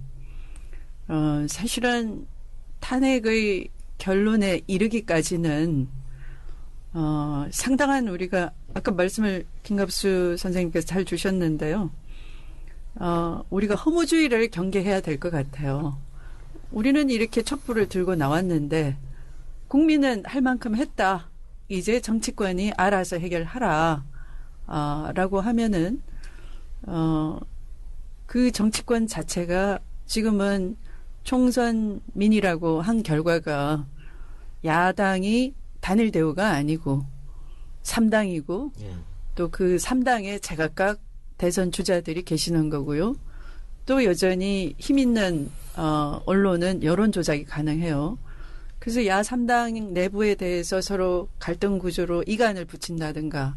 사실은 탄핵의 결론에 이르기까지는 상당한 우리가 아까 말씀을 김갑수 선생님께서 잘 주셨는데요. 우리가 허무주의를 경계해야 될 것 같아요. 우리는 이렇게 촛불을 들고 나왔는데 국민은 할 만큼 했다. 이제 정치권이 알아서 해결하라. 라고 하면은 그 정치권 자체가 지금은 총선민이라고 한 결과가 야당이 단일 대우가 아니고 3당이고 또 그 3당에 제각각 대선 주자들이 계시는 거고요. 또 여전히 힘 있는 언론은 여론 조작이 가능해요. 그래서 야 3당 내부에 대해서 서로 갈등 구조로 이간을 붙인다든가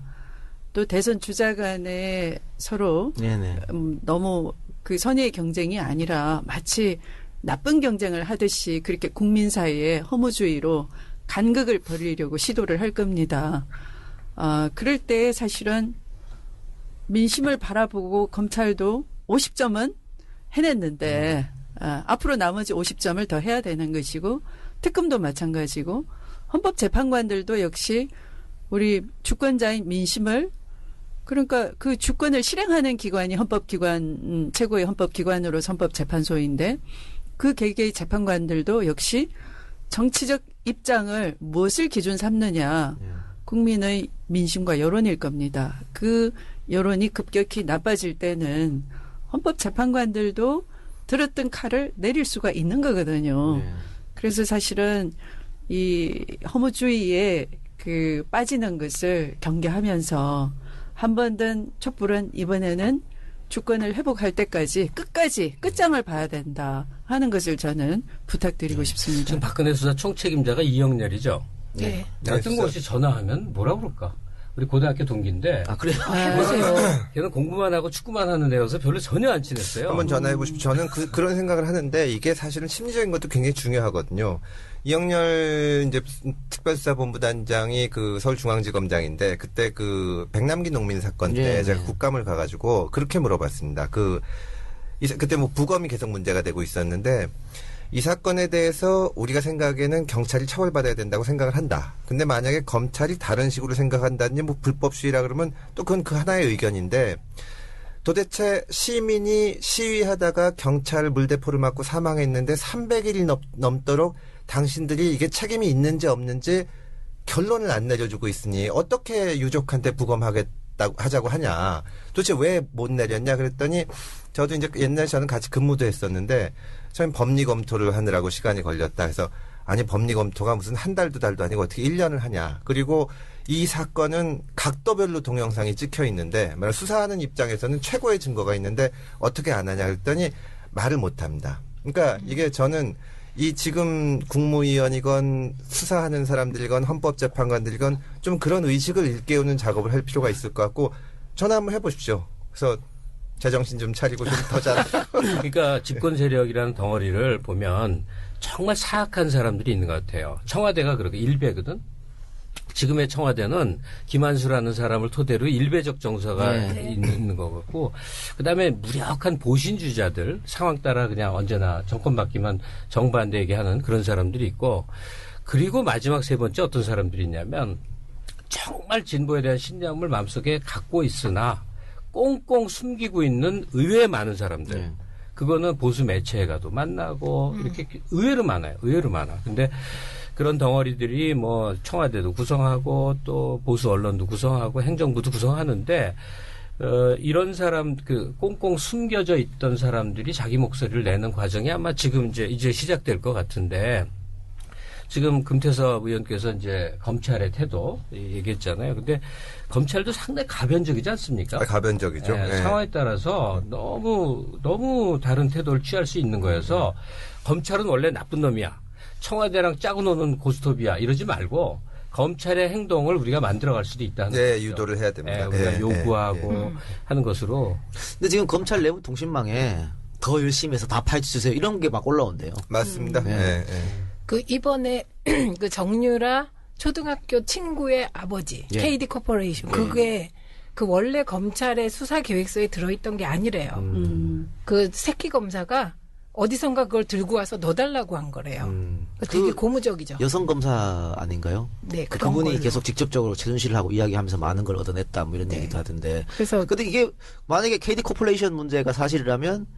또 대선 주자 간에 서로 너무 그 선의의 경쟁이 아니라 마치 나쁜 경쟁을 하듯이 그렇게 국민 사이에 허무주의로 간극을 벌이려고 시도를 할 겁니다. 그럴 때 사실은 민심을 바라보고 검찰도 50점은 해냈는데 앞으로 나머지 50점을 더 해야 되는 것이고 특검도 마찬가지고 헌법재판관들도 역시 우리 주권자인 민심을 그러니까 그 주권을 실행하는 기관이 헌법기관 최고의 헌법기관으로 헌법재판소인데 그 개개의 재판관들도 역시 정치적 입장을 무엇을 기준 삼느냐 국민의 민심과 여론일 겁니다. 그 여론이 급격히 나빠질 때는 헌법재판관들도 들었던 칼을 내릴 수가 있는 거거든요. 그래서 사실은 이 허무주의에 그 빠지는 것을 경계하면서 한 번 든 촛불은 이번에는 주권을 회복할 때까지 끝장을 봐야 된다 하는 것을 저는 부탁드리고 싶습니다. 지금 박근혜 수사 총책임자가 이영렬이죠. 네. 뜬금없이 전화하면 뭐라 그럴까? 우리 고등학교 동기인데. 그래요? 그러세요. 걔는 공부만 하고 축구만 하는 애여서 별로 전혀 안 친했어요. 한번 전화해 보십시오. 저는 그런 생각을 하는데 이게 사실은 심리적인 것도 굉장히 중요하거든요. 이영렬 이제 특별수사본부단장이 그 서울중앙지검장인데 그때 그 백남기 농민 사건 때 제가 국감을 가가지고 그렇게 물어봤습니다. 그때 뭐 부검이 계속 문제가 되고 있었는데 이 사건에 대해서 우리가 생각에는 경찰이 처벌받아야 된다고 생각을 한다. 근데 만약에 검찰이 다른 식으로 생각한다니 뭐 불법 시위라 그러면 또 그건 그 하나의 의견인데 도대체 시민이 시위하다가 경찰 물대포를 맞고 사망했는데 300일이 넘도록 당신들이 이게 책임이 있는지 없는지 결론을 안 내려주고 있으니 어떻게 유족한테 하자고 하냐. 도대체 왜 못 내렸냐 그랬더니 저도 이제 옛날에 저는 같이 근무도 했었는데 처음 법리 검토를 하느라고 시간이 걸렸다 해서 아니 법리 검토가 무슨 한 달, 두 달도 아니고 어떻게 1년을 하냐. 그리고 이 사건은 각도별로 동영상이 찍혀 있는데 수사하는 입장에서는 최고의 증거가 있는데 어떻게 안 하냐 그랬더니 말을 못 합니다. 그러니까 이게 저는 이 지금 국무위원이건 수사하는 사람들이건 헌법재판관들이건 좀 그런 의식을 일깨우는 작업을 할 필요가 있을 것 같고 전화 한번 해보십시오. 그래서 제정신 좀 차리고 좀 더 잘. 그러니까 집권 세력이라는 덩어리를 보면 정말 사악한 사람들이 있는 것 같아요. 청와대가 그렇게 일베거든. 지금의 청와대는 김한수라는 사람을 토대로 일베적 정서가 있는 것 같고 그다음에 무력한 보신주자들 상황 따라 그냥 언제나 정권 바뀌면 정반대 얘기하는 그런 사람들이 있고 그리고 마지막 세 번째 어떤 사람들이 있냐면 정말 진보에 대한 신념을 마음속에 갖고 있으나 꽁꽁 숨기고 있는 의외에 많은 사람들. 네. 그거는 보수 매체에 가도 만나고 이렇게 의외로 많아요. 의외로 많아. 근데 그런 덩어리들이 뭐 청와대도 구성하고 또 보수 언론도 구성하고 행정부도 구성하는데 이런 사람 그 꽁꽁 숨겨져 있던 사람들이 자기 목소리를 내는 과정이 아마 지금 이제 시작될 것 같은데 지금 금태섭 의원께서 이제 검찰의 태도 얘기했잖아요. 근데 검찰도 상당히 가변적이지 않습니까? 가변적이죠. 네, 네. 상황에 따라서 너무 다른 태도를 취할 수 있는 거여서 검찰은 원래 나쁜 놈이야. 청와대랑 짜고 노는 고스톱이야. 이러지 말고 검찰의 행동을 우리가 만들어갈 수도 있다는 네, 거죠. 유도를 해야 됩니다. 네, 우리가 네, 요구하고 네, 하는 것으로. 근데 지금 검찰 내부 통신망에 더 열심히 해서 다 파헤쳐 주세요. 이런 게 막 올라온대요. 맞습니다. 네. 네, 네. 그 이번에 그 정유라 초등학교 친구의 아버지 예. KD 코퍼레이션 그게 그 원래 검찰의 수사 계획서에 들어있던 게 아니래요. 그 새끼 검사가 어디선가 그걸 들고 와서 넣어달라고 한 거래요. 되게 고무적이죠. 여성 검사 아닌가요? 네, 그런 그분이 걸로. 계속 직접적으로 최순실을 하고 이야기하면서 많은 걸 얻어냈다 뭐 이런 얘기도 하던데. 그래서 근데 이게 만약에 KD 코퍼레이션 문제가 사실이라면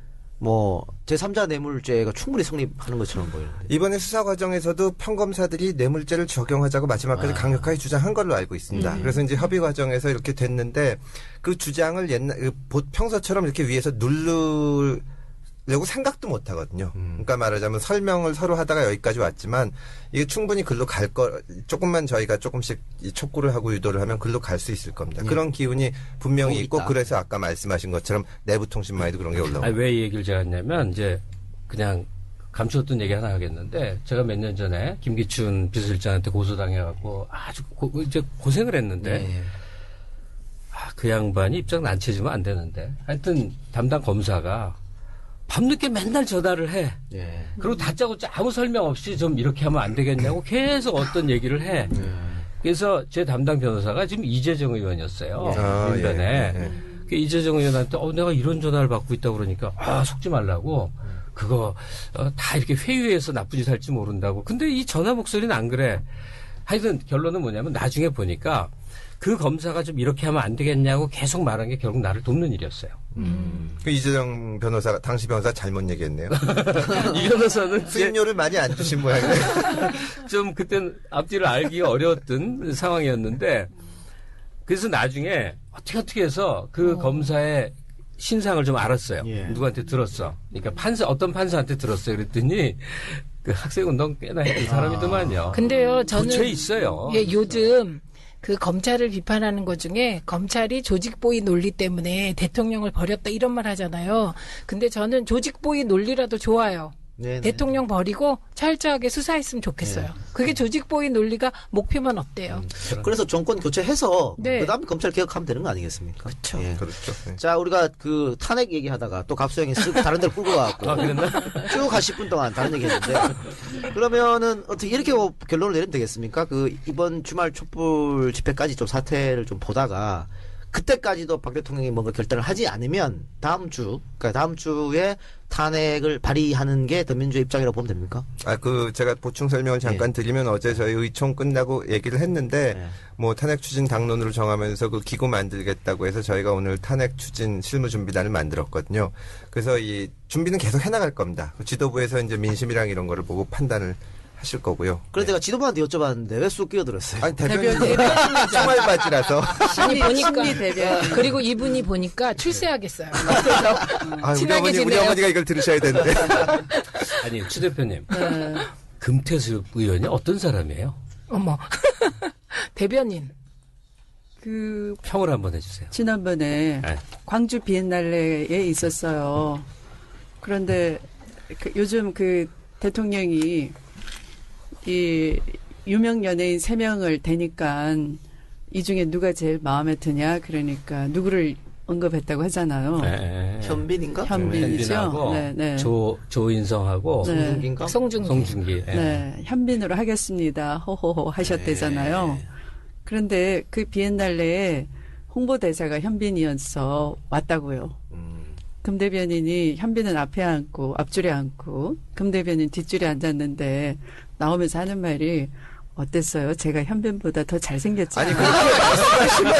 뭐 제3자 뇌물죄가 충분히 성립하는 것처럼 보이는데. 이번에 수사 과정에서도 평검사들이 뇌물죄를 적용하자고 마지막까지 강력하게 주장한 걸로 알고 있습니다. 그래서 이제 협의 과정에서 이렇게 됐는데 그 주장을 평소처럼 이렇게 위에서 누르려고 생각도 못 하거든요. 그러니까 말하자면 설명을 서로 하다가 여기까지 왔지만 이게 충분히 글로 조금만 저희가 조금씩 촉구를 하고 유도를 하면 글로 갈 수 있을 겁니다. 그런 기운이 분명히 있고 있다. 그래서 아까 말씀하신 것처럼 내부 통신망에도 그런 게 올라오고. 왜 이 얘기를 제가 했냐면 이제 그냥 감추었던 얘기 하나 하겠는데 제가 몇 년 전에 김기춘 비서실장한테 고소당해갖고 아주 이제 고생을 했는데 네. 그 양반이 입장 난처해지면 안 되는데 하여튼 담당 검사가 밤늦게 맨날 전화를 해. 예. 그리고 다짜고짜 아무 설명 없이 좀 이렇게 하면 안 되겠냐고 계속 어떤 얘기를 해. 그래서 제 담당 변호사가 지금 이재정 의원이었어요. 아, 민변에. 예, 예. 그 이재정 의원한테 내가 이런 전화를 받고 있다고 그러니까 속지 말라고. 그거 다 이렇게 회유해서 나쁜 짓 할지 모른다고. 근데 이 전화 목소리는 안 그래. 하여튼 결론은 뭐냐면 나중에 보니까 그 검사가 좀 이렇게 하면 안 되겠냐고 계속 말한 게 결국 나를 돕는 일이었어요. 그 이재정 변호사가 당시 변호사 잘못 얘기했네요. 이 변호사는 이제 수임료를 많이 안 주신 모양이에요. 좀 그땐 앞뒤를 알기가 어려웠던 상황이었는데 그래서 나중에 어떻게 해서 그 검사의 신상을 좀 알았어요. 예. 누구한테 들었어. 그러니까 어떤 판사한테 들었어요. 그랬더니 그 학생운동 꽤나 했던 사람이더만요. 근데요, 저는 부처에 있어요. 예, 요즘 그 검찰을 비판하는 것 중에 검찰이 조직보위 논리 때문에 대통령을 버렸다 이런 말 하잖아요. 근데 저는 조직보위 논리라도 좋아요. 네네. 대통령 버리고 철저하게 수사했으면 좋겠어요. 그게 조직보위 논리가 목표만 어때요? 그래서 정권 교체해서 네. 그다음에 검찰 개혁하면 되는 거 아니겠습니까? 그쵸. 예. 그렇죠. 네. 자, 우리가 그 탄핵 얘기하다가 또 갑수형이 쓱 다른 데로 끌고 가갖고 그랬나? 쭉 한 10분 동안 다른 얘기 했는데 그러면은 어떻게 이렇게 뭐 결론을 내리면 되겠습니까? 그 이번 주말 촛불 집회까지 좀 사태를 좀 보다가 그때까지도 박 대통령이 뭔가 결단을 하지 않으면 다음 주에 탄핵을 발의하는 게 더민주의 입장이라고 보면 됩니까? 제가 보충 설명을 잠깐 드리면 어제 저희 의총 끝나고 얘기를 했는데, 네. 뭐 탄핵 추진 당론으로 정하면서 그 기구 만들겠다고 해서 저희가 오늘 탄핵 추진 실무 준비단을 만들었거든요. 그래서 이 준비는 계속 해나갈 겁니다. 지도부에서 이제 민심이랑 이런 거를 보고 판단을 하실 거고요. 그래서 제가 지도부한테 여쭤봤는데 왜 쑥 끼어들었어요? 아니, 대변인 총알바지라서. 아니 보니까 심리 대변인. 그리고 이분이 보니까 출세하겠어요. 우리 지내요. 어머니가 이걸 들으셔야 되는데. 아니 추 대표님. 금태섭 의원이 어떤 사람이에요? 어머 대변인. 그 평을 한번 해주세요. 지난번에 네. 광주 비엔날레에 있었어요. 그런데 요즘 그 대통령이 이 유명 연예인 3명을 대니까 이 중에 누가 제일 마음에 드냐 그러니까 누구를 언급했다고 하잖아요. 네. 현빈인가? 현빈이죠. 현빈하고 네, 네. 조인성하고 네. 송중기인가? 송중기. 네. 네, 현빈으로 하겠습니다. 호호호 하셨대잖아요. 그런데 그 비엔날레에 홍보대사가 현빈이어서 왔다고요. 금 대변인이 현빈은 앞에 앉고 앞줄에 앉고 금 대변인 뒷줄에 앉았는데 나오면서 하는 말이 어땠어요? 제가 현빈보다 더 잘생겼죠. 아니, 그렇게 말씀하시면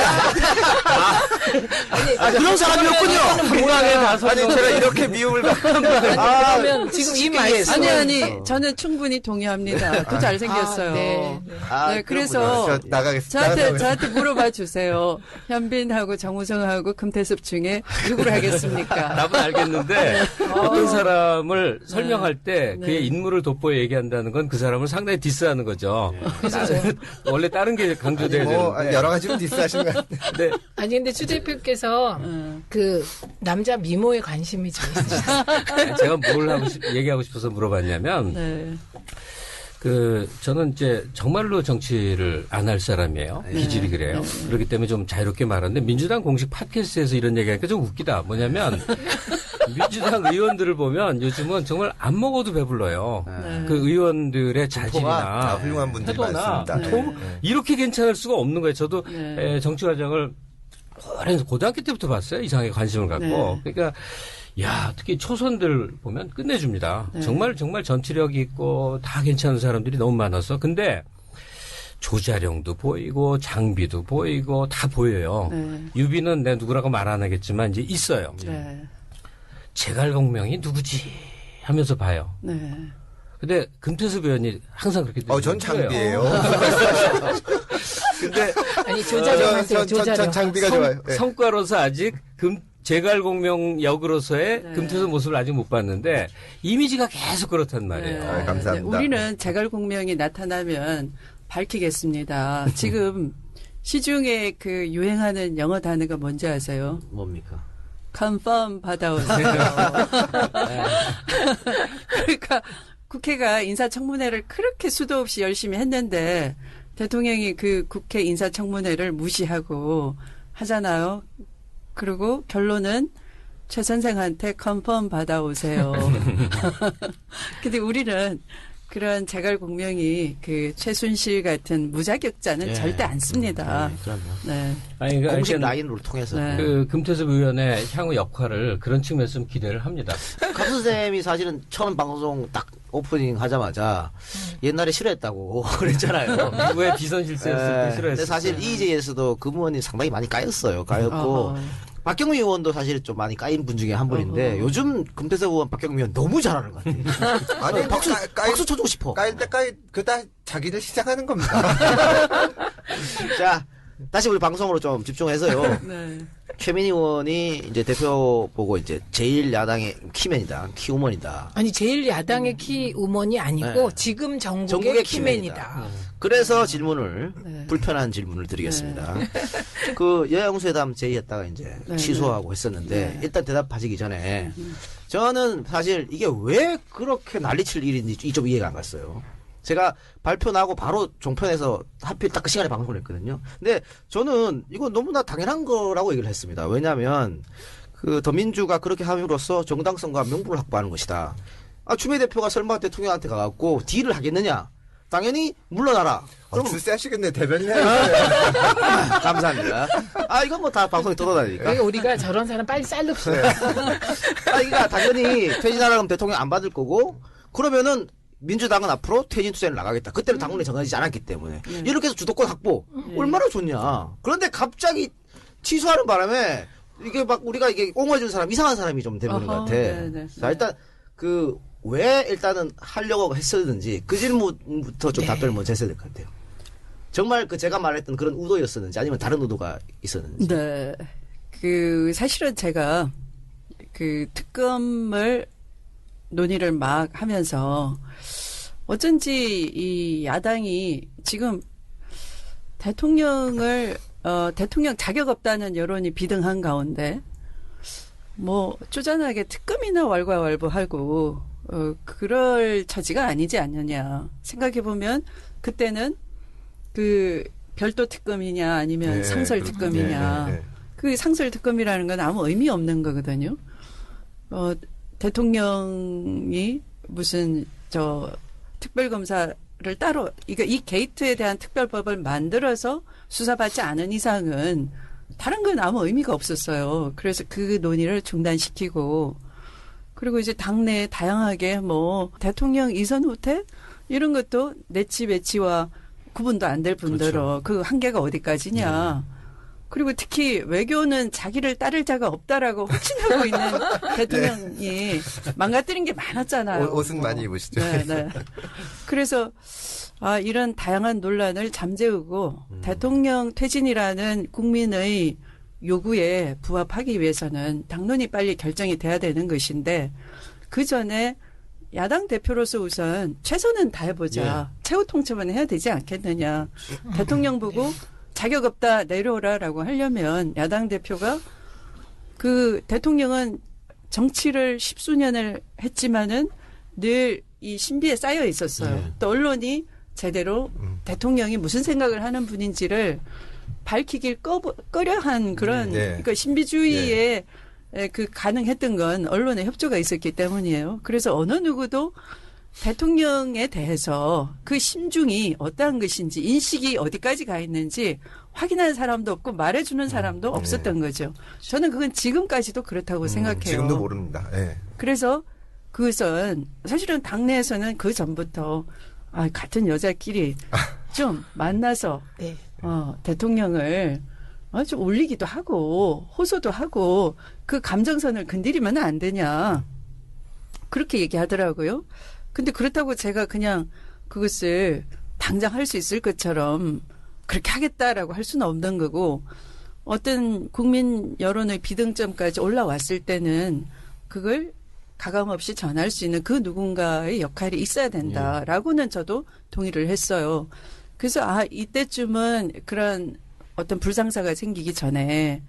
그런 사람이었군요. 공항에 가서 아니 제가 이렇게 미움을 받는 그러면 지금 이 말씀 아니 저는 충분히 동의합니다. 또 잘생겼어요. 네. 네, 그래서 나가겠습니다. 저한테 물어봐 주세요. 현빈하고 정우성하고 금태섭 중에 누구를 하겠습니까? 답은 알겠는데 어떤 사람을 설명할 때 그의 인물을 돋보여 얘기한다는 건 그 사람을 상당히 디스하는 거죠. 원래 다른 게 강조돼야 되는데. 여러 가지로 디스하시는 거 같아요. 네. 아니 근데 추 대표께서 그 남자 미모에 관심이 좀 있으시죠? 제가 뭘 얘기하고 싶어서 물어봤냐면 네. 저는 이제 정말로 정치를 안 할 사람이에요. 기질이 그래요. 그렇기 때문에 좀 자유롭게 말하는데 민주당 공식 팟캐스트에서 이런 얘기하니까 좀 웃기다. 뭐냐면 민주당 의원들을 보면 요즘은 정말 안 먹어도 배불러요. 그 의원들의 자질이나 훌륭한 분들이 태도나 많습니다. 이렇게 괜찮을 수가 없는 거예요. 저도 정치 과정을 오랜 고등학교 때부터 봤어요. 이상하게 관심을 갖고. 그러니까 야, 특히 초선들 보면 끝내줍니다. 정말 전투력 있고 다 괜찮은 사람들이 너무 많아서. 근데 조자룡도 보이고 장비도 보이고 다 보여요. 유비는 내 누구라고 말 안 하겠지만 이제 있어요. 제갈공명이 누구지 하면서 봐요. 근데 금태섭 의원이 항상 그렇게 전 장비예요. 근데 아니 조자룡하세요. 전 장비가 좋아요. 네. 성과로서 아직 제갈공명 역으로서의 금태섭 모습을 아직 못 봤는데 이미지가 계속 그렇단 말이에요. 감사합니다. 네, 우리는 제갈공명이 나타나면 밝히겠습니다. 지금 시중에 그 유행하는 영어 단어가 뭔지 아세요? 뭡니까? confirm 받아오세요. 그러니까 국회가 인사청문회를 그렇게 수도 없이 열심히 했는데 대통령이 그 국회 인사청문회를 무시하고 하잖아요. 그리고 결론은 최 선생한테 컨펌 받아오세요. 근데 우리는 그런 제갈공명이 그 최순실 같은 무자격자는 절대 안 씁니다. 그럼요. 네. 아니, 그러니까 공식 하여튼 라인으로 통해서. 네. 금태섭 의원의 향후 역할을 그런 측면에서 좀 기대를 합니다. 갑선생님이 사실은 처음 방송 딱 오프닝 하자마자 옛날에 싫어했다고 그랬잖아요. 누구의 비선 실세였을 때 근데 싫어했어요. 사실 이재에서도 그 의원이 상당히 많이 까였어요. 까였고 박경미 의원도 사실 좀 많이 까인 분 중에 한 분인데 요즘 금태섭 의원, 박경미 의원 너무 잘하는 것 같아요. 아니 박수 쳐주고 싶어. 까일 때 그다 자기를 시작하는 겁니다. 자, 다시 우리 방송으로 좀 집중해서요. 네. 최민희 의원이 이제 대표 보고 이제 제일 야당의 키맨이다, 키우먼이다. 아니 제일 야당의 키우먼이 아니고 네. 지금 전국의 전국의 키맨이다. 그래서 질문을 불편한 질문을 드리겠습니다. 그 여야홍수회담 제의했다가 이제 취소하고 했었는데 일단 대답하시기 전에 저는 사실 이게 왜 그렇게 난리칠 일인지 좀 이해가 안 갔어요. 제가 발표 나고 바로 종편에서 하필 딱 그 시간에 방송을 했거든요. 근데 저는 이거 너무나 당연한 거라고 얘기를 했습니다. 왜냐하면 그 더민주가 그렇게 함으로써 정당성과 명분을 확보하는 것이다. 추미애 대표가 설마 대통령한테 가갖고 딜을 하겠느냐? 당연히 물러나라. 그럼 출세하시겠네. 대변인 감사합니다. 이건 뭐 다 방송에 떠돌아다니까. 그러니까 우리가 저런 사람 빨리 쌀릅시다. 그러니까 당연히 퇴진하라면 대통령 안 받을 거고 그러면은 민주당은 앞으로 퇴진 투쟁을 나가겠다. 그때는 당론이 정해지지 않았기 때문에 이렇게 해서 주도권 확보 얼마나 좋냐. 그런데 갑자기 취소하는 바람에 이게 막 우리가 이게 옹호해준 사람 이상한 사람이 좀 되는 것 같아. 자 일단 왜 일단은 하려고 했었는지 그 질문부터 좀 답변을 먼저 했어야 될 것 같아요. 정말 제가 말했던 그런 의도였었는지 아니면 다른 의도가 있었는지. 네. 사실은 제가 특검을 논의를 막 하면서 어쩐지 이 야당이 지금 대통령 자격 없다는 여론이 비등한 가운데 쪼잔하게 특검이나 왈가왈부하고 그럴 처지가 아니지 않느냐 생각해보면 그때는 별도 특검이냐 아니면 상설 특검이냐 그 상설 특검이라는 건 아무 의미 없는 거거든요. 대통령이 무슨 특별검사를 따로 이 게이트에 대한 특별법을 만들어서 수사받지 않은 이상은 다른 건 아무 의미가 없었어요. 그래서 그 논의를 중단시키고 그리고 이제 당내에 다양하게 대통령 이선 후퇴 이런 것도 내치 배치와 구분도 안 될 뿐더러 그 한계가 어디까지냐. 그리고 특히 외교는 자기를 따를 자가 없다라고 확신하고 있는 대통령이 망가뜨린 게 많았잖아요. 옷은 많이 입으시죠. 네, 네. 그래서 이런 다양한 논란을 잠재우고 대통령 퇴진이라는 국민의 요구에 부합하기 위해서는 당론이 빨리 결정이 돼야 되는 것인데 그 전에 야당 대표로서 우선 최선은 다해보자. 최후 통첩은 해야 되지 않겠느냐. 대통령 보고 자격 없다 내려오라라고 하려면 야당 대표가 그 대통령은 정치를 십수년을 했지만은 늘 이 신비에 쌓여 있었어요. 또 언론이 제대로 대통령이 무슨 생각을 하는 분인지를 밝히길 꺼려한 그런 그러니까 신비주의에 그 가능했던 건 언론의 협조가 있었기 때문이에요. 그래서 어느 누구도 대통령에 대해서 그 심중이 어떠한 것인지 인식이 어디까지 가 있는지 확인하는 사람도 없고 말해주는 사람도 없었던 거죠. 저는 그건 지금까지도 그렇다고 생각해요. 지금도 모릅니다. 네. 그래서 그것은 사실은 당내에서는 그 전부터 같은 여자끼리 좀 만나서 네. 대통령을 좀 올리기도 하고 호소도 하고 그 감정선을 건드리면 안 되냐 그렇게 얘기하더라고요. 근데 그렇다고 제가 그냥 그것을 당장 할 수 있을 것처럼 그렇게 하겠다라고 할 수는 없는 거고 어떤 국민 여론의 비등점까지 올라왔을 때는 그걸 가감없이 전할 수 있는 그 누군가의 역할이 있어야 된다라고는 저도 동의를 했어요. 그래서 이때쯤은 그런 어떤 불상사가 생기기 전에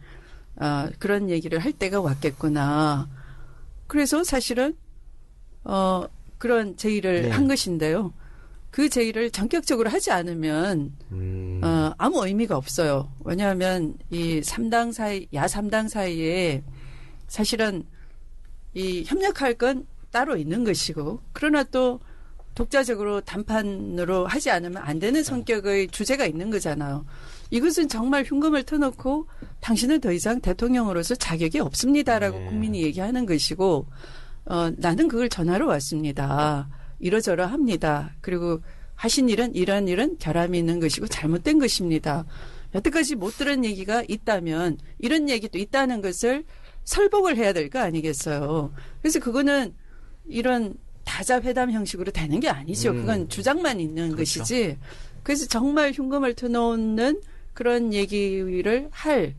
그런 얘기를 할 때가 왔겠구나. 그래서 사실은 그런 제의를 한 것인데요. 그 제의를 전격적으로 하지 않으면 아무 의미가 없어요. 왜냐하면 이 3당 사이, 야 3당 사이에 사실은 이 협력할 건 따로 있는 것이고 그러나 또 독자적으로 단판으로 하지 않으면 안 되는 성격의 주제가 있는 거잖아요. 이것은 정말 흉금을 터놓고 당신은 더 이상 대통령으로서 자격이 없습니다라고 국민이 얘기하는 것이고 나는 그걸 전하러 왔습니다. 이러저러 합니다. 그리고 하신 일은 이런 일은 결함이 있는 것이고 잘못된 것입니다. 여태까지 못 들은 얘기가 있다면 이런 얘기도 있다는 것을 설복을 해야 될 거 아니겠어요. 그래서 그거는 이런 다자회담 형식으로 되는 게 아니죠. 그건 주장만 있는 것이지. 그래서 정말 흉금을 터놓는 그런 얘기를 할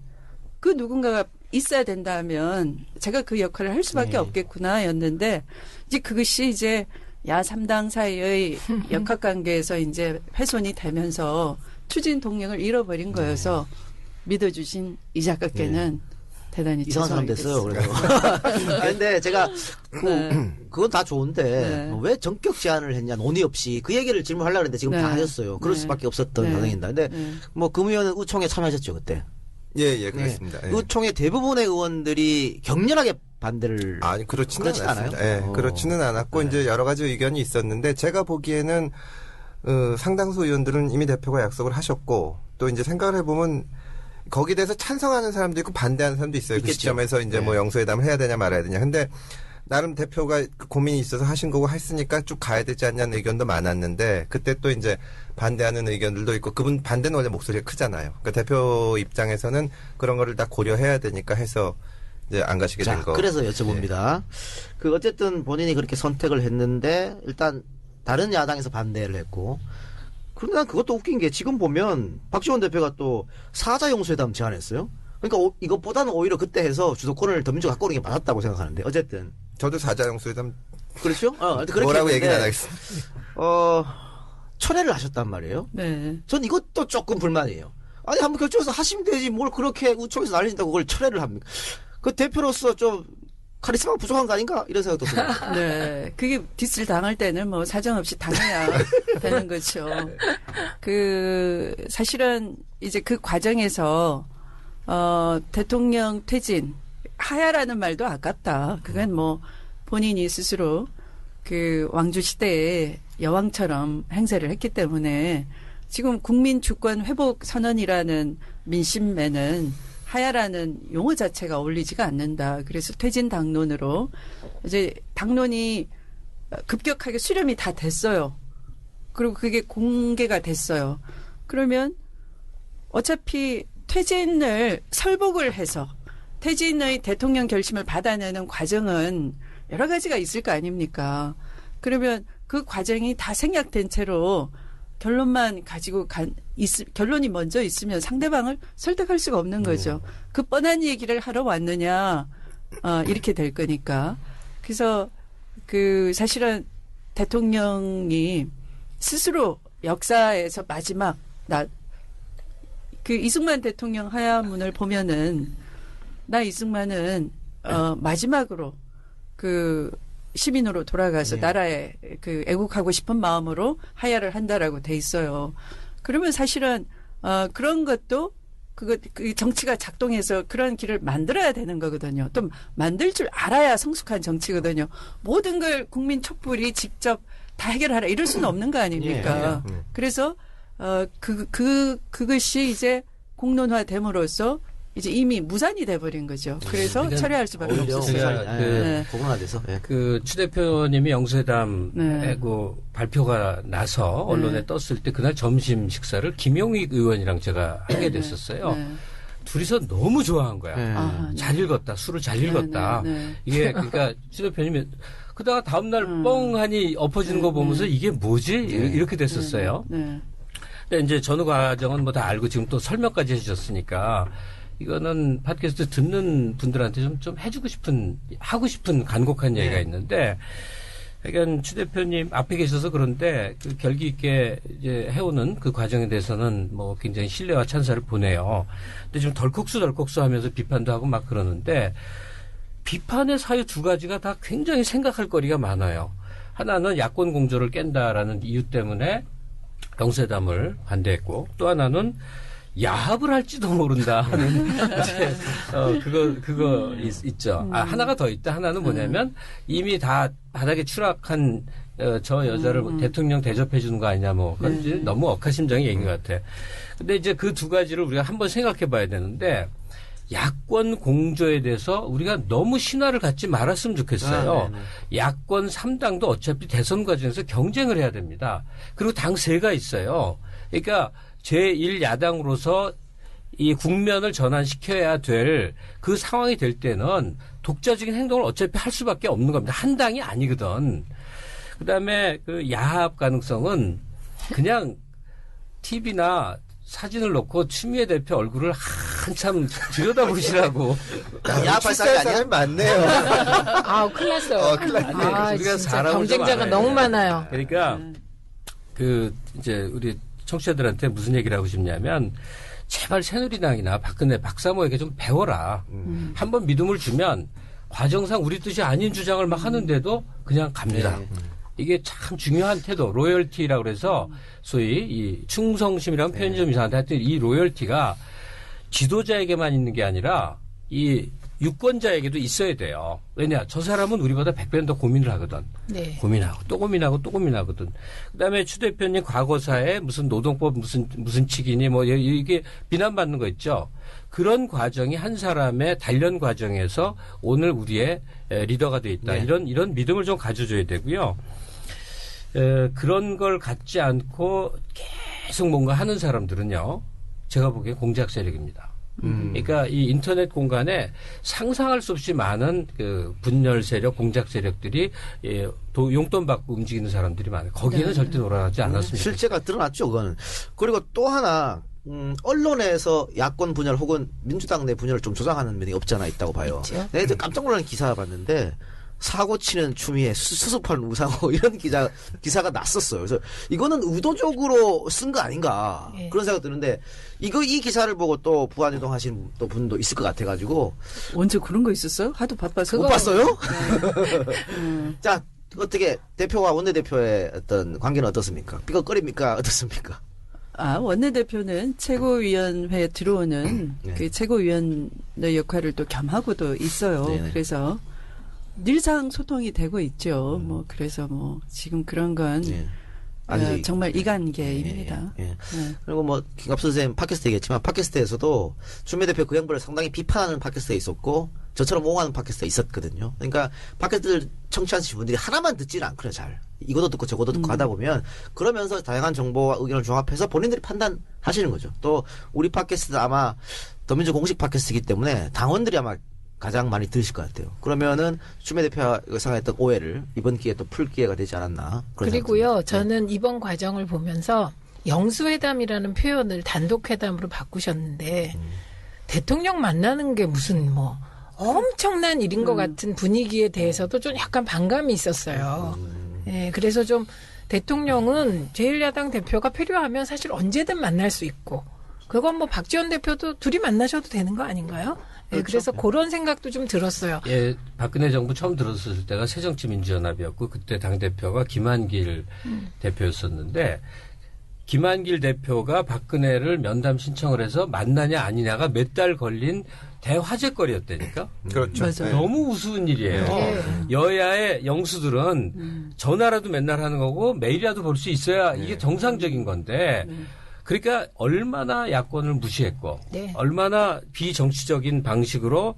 그 누군가가 있어야 된다면 제가 그 역할을 할 수밖에 없겠구나였는데 이제 그것이 이제 야 3당 사이의 역학관계에서 이제 훼손이 되면서 추진 동력을 잃어버린 거여서 믿어주신 이 작가께는 대단히 이상한 사람 됐어요. 그래서. 근데 제가 그건 다 좋은데 왜 전격 제안을 했냐 논의 없이 그 얘기를 질문하려고 했는데 지금 다 하셨어요. 그럴 수밖에 없었던 상황입니다. 근데 뭐 금의원은 의총에 참여하셨죠 그때. 예, 그렇습니다. 예. 의총의 대부분의 의원들이 격렬하게 반대를 그렇지는 않았습니다. 않아요? 예, 그렇지는 않았고 이제 여러 가지 의견이 있었는데 제가 보기에는 상당수 의원들은 이미 대표가 약속을 하셨고 또 이제 생각을 해보면 거기에 대해서 찬성하는 사람도 있고 반대하는 사람도 있어요. 있겠죠. 그 시점에서 이제 뭐 영수회담을 해야 되냐 말아야 되냐. 근데 나름 대표가 고민이 있어서 하신 거고 했으니까 쭉 가야 되지 않냐는 의견도 많았는데 그때 또 이제 반대하는 의견들도 있고 그분 반대는 원래 목소리가 크잖아요. 그러니까 대표 입장에서는 그런 거를 다 고려해야 되니까 해서 이제 안 가시게 된 거. 그래서 여쭤봅니다. 그 어쨌든 본인이 그렇게 선택을 했는데 일단 다른 야당에서 반대를 했고 그런데 난 그것도 웃긴 게 지금 보면 박지원 대표가 또 사자 용수회담 제안했어요. 그러니까 이것보다는 오히려 그때 해서 주도권을 더민주가 갖고 오는 게 맞았다고 생각하는데 어쨌든 저도 사자 용수회담 그렇죠? 그렇게 뭐라고 했는데, 얘기는 안 하겠습니다. 철회를 하셨단 말이에요. 네. 전 이것도 조금 불만이에요. 아니 한번 결정해서 하시면 되지 뭘 그렇게 우총에서 난리진다고 그걸 철회를 합니까? 그 대표로서 좀 카리스마가 부족한 거 아닌가 이런 생각도 들어요. 네, 그게 디스를 당할 때는 뭐 사정없이 당해야 되는 거죠. 그 사실은 이제 그 과정에서 대통령 퇴진 하야라는 말도 아깝다. 그건 뭐 본인이 스스로 그 왕조 시대에 여왕처럼 행세를 했기 때문에 지금 국민 주권 회복 선언이라는 민심에는 하야라는 용어 자체가 어울리지가 않는다. 그래서 퇴진 당론으로 이제 당론이 급격하게 수렴이 다 됐어요. 그리고 그게 공개가 됐어요. 그러면 어차피 퇴진을 설복을 해서 퇴진의 대통령 결심을 받아내는 과정은 여러 가지가 있을 거 아닙니까? 그러면 그 과정이 다 생략된 채로 결론만 가지고 결론이 먼저 있으면 상대방을 설득할 수가 없는 거죠. 그 뻔한 얘기를 하러 왔느냐, 이렇게 될 거니까. 그래서 사실은 대통령이 스스로 역사에서 마지막, 이승만 대통령 하야문을 보면은, 나 이승만은, 마지막으로 시민으로 돌아가서 나라에 애국하고 싶은 마음으로 하야를 한다라고 돼 있어요. 그러면 사실은 그런 것도 정치가 작동해서 그런 길을 만들어야 되는 거거든요. 또 만들 줄 알아야 성숙한 정치거든요. 모든 걸 국민 촛불이 직접 다 해결하라 이럴 수는 없는 거 아닙니까? 그래서 그것이 이제 공론화됨으로써 이제 이미 무산이 돼버린 거죠. 그래서 철회할 수밖에 없었어요. 공론화돼서. 추 대표님이 영수회담에 발표가 나서 언론에 떴을 때 그날 점심 식사를 김용익 의원이랑 제가 하게 됐었어요. 둘이서 너무 좋아한 거야. 잘 읽었다. 술을 잘 읽었다. 이게 그러니까 추 대표님이 그다가 다음날 뻥하니 엎어지는 거 보면서 이게 뭐지? 이렇게 됐었어요. 근데 이제 전후 과정은 뭐 다 알고 지금 또 설명까지 해주셨으니까 이거는 팟캐스트 듣는 분들한테 좀 하고 싶은 간곡한 얘기가 있는데, 그러니까 추 대표님 앞에 계셔서 그런데 그 결기 있게 이제 해오는 그 과정에 대해서는 뭐 굉장히 신뢰와 찬사를 보내요. 근데 좀 덜컥수 하면서 비판도 하고 막 그러는데, 비판의 사유 두 가지가 다 굉장히 생각할 거리가 많아요. 하나는 야권 공조를 깬다라는 이유 때문에 영수회담을 반대했고, 또 하나는 야합을 할지도 모른다 하는 그거 있죠. 하나가 더 있다. 하나는 뭐냐면 이미 다 바닥에 추락한 저 여자를 대통령 대접해 주는 거 아니냐 뭐 그건 이제 너무 억하심장의 얘기인 것 같아. 근데 이제 그 두 가지를 우리가 한번 생각해 봐야 되는데, 야권 공조에 대해서 우리가 너무 신화를 갖지 말았으면 좋겠어요. 야권 3당도 어차피 대선 과정에서 경쟁을 해야 됩니다. 그리고 당 3가 있어요. 그러니까 제1야당으로서 이 국면을 전환시켜야 될 그 상황이 될 때는 독자적인 행동을 어차피 할 수밖에 없는 겁니다. 한 당이 아니거든. 그다음에 그 야합 가능성은 그냥 TV나 사진을 놓고 추미애 대표 얼굴을 한참 들여다보시라고. 야합할 사람이 많네요. 큰일 났어요. 큰일 났네. 우리가 진짜 경쟁자가 너무 많아요. 그러니까 이제 우리 청취자들한테 무슨 얘기를 하고 싶냐면, 제발 새누리당이나 박근혜, 박사모에게 좀 배워라. 한번 믿음을 주면 과정상 우리 뜻이 아닌 주장을 막 하는데도 그냥 갑니다. 이게 참 중요한 태도, 로열티라고 그래서 소위 이 충성심이라는 표현이 좀 이상한데, 하여튼 이 로열티가 지도자에게만 있는 게 아니라 이 유권자에게도 있어야 돼요. 왜냐, 저 사람은 우리보다 100배는 더 고민을 하거든. 고민하고 또 고민하거든. 그다음에 추 대표님 과거사에 무슨 노동법 무슨 측이니 뭐 이게 비난받는 거 있죠. 그런 과정이 한 사람의 단련 과정에서 오늘 우리의 리더가 돼 있다. 이런 믿음을 좀 가져줘야 되고요. 그런 걸 갖지 않고 계속 뭔가 하는 사람들은요, 제가 보기엔 공작 세력입니다. 그러니까 이 인터넷 공간에 상상할 수 없이 많은 그 분열 세력, 공작 세력들이 용돈 받고 움직이는 사람들이 많아요. 거기에는 절대 돌아가지 않았습니다. 실제가 드러났죠, 그거는. 그리고 또 하나, 언론에서 야권 분열 혹은 민주당 내 분열을 좀 조장하는 면이 없지 않아 있다고 봐요. 내가 깜짝 놀라는 기사 봤는데, 사고 치는 추미애, 수습하는 우상호 이런 기사가 났었어요. 그래서 이거는 의도적으로 쓴 거 아닌가 그런 생각 드는데, 이 기사를 보고 또 부안이동 하신 또 분도 있을 것 같아가지고. 언제 그런 거 있었어요? 하도 바빠서. 못 봤어요? 자, 어떻게 대표와 원내대표의 어떤 관계는 어떻습니까? 삐걱거립니까? 어떻습니까? 원내대표는 최고위원회에 들어오는 그 최고위원의 역할을 또 겸하고도 있어요. 그래서 늘상 소통이 되고 있죠. 뭐 그래서 뭐 지금 그런 건 아니, 정말 이간계입니다. 예. 그리고 뭐 김갑수 선생님 팟캐스트 얘기했지만 팟캐스트에서도 추미애 대표 그 양반을 상당히 비판하는 팟캐스트가 있었고 저처럼 옹호하는 팟캐스트가 있었거든요. 그러니까 팟캐스트를 청취하시는 분들이 하나만 듣지는 않거든요. 잘. 이것도 듣고 저것도 듣고 하다 보면 그러면서 다양한 정보와 의견을 종합해서 본인들이 판단하시는 거죠. 또 우리 팟캐스트 아마 더민주 공식 팟캐스트이기 때문에 당원들이 아마 가장 많이 들으실 것 같아요. 그러면은 추미애 대표가 생각했던 오해를 이번 기회에 또 풀 기회가 되지 않았나. 그리고요, 저는 이번 과정을 보면서 영수회담이라는 표현을 단독회담으로 바꾸셨는데 대통령 만나는 게 무슨 뭐 엄청난 일인 것 같은 분위기에 대해서도 좀 약간 반감이 있었어요. 예, 그래서 좀 대통령은 제1야당 대표가 필요하면 사실 언제든 만날 수 있고 그건 뭐 박지원 대표도 둘이 만나셔도 되는 거 아닌가요? 예, 그래서 그런 생각도 좀 들었어요. 예, 박근혜 정부 처음 들었을 때가 새정치민주연합이었고 그때 당대표가 김한길 대표였었는데 김한길 대표가 박근혜를 면담 신청을 해서 만나냐 아니냐가 몇 달 걸린 대화제거리였다니까. 그렇죠. 맞아요. 너무 우스운 일이에요. 여야의 영수들은 전화라도 맨날 하는 거고 매일이라도 볼 수 있어야 이게 정상적인 건데 그러니까 얼마나 야권을 무시했고 얼마나 비정치적인 방식으로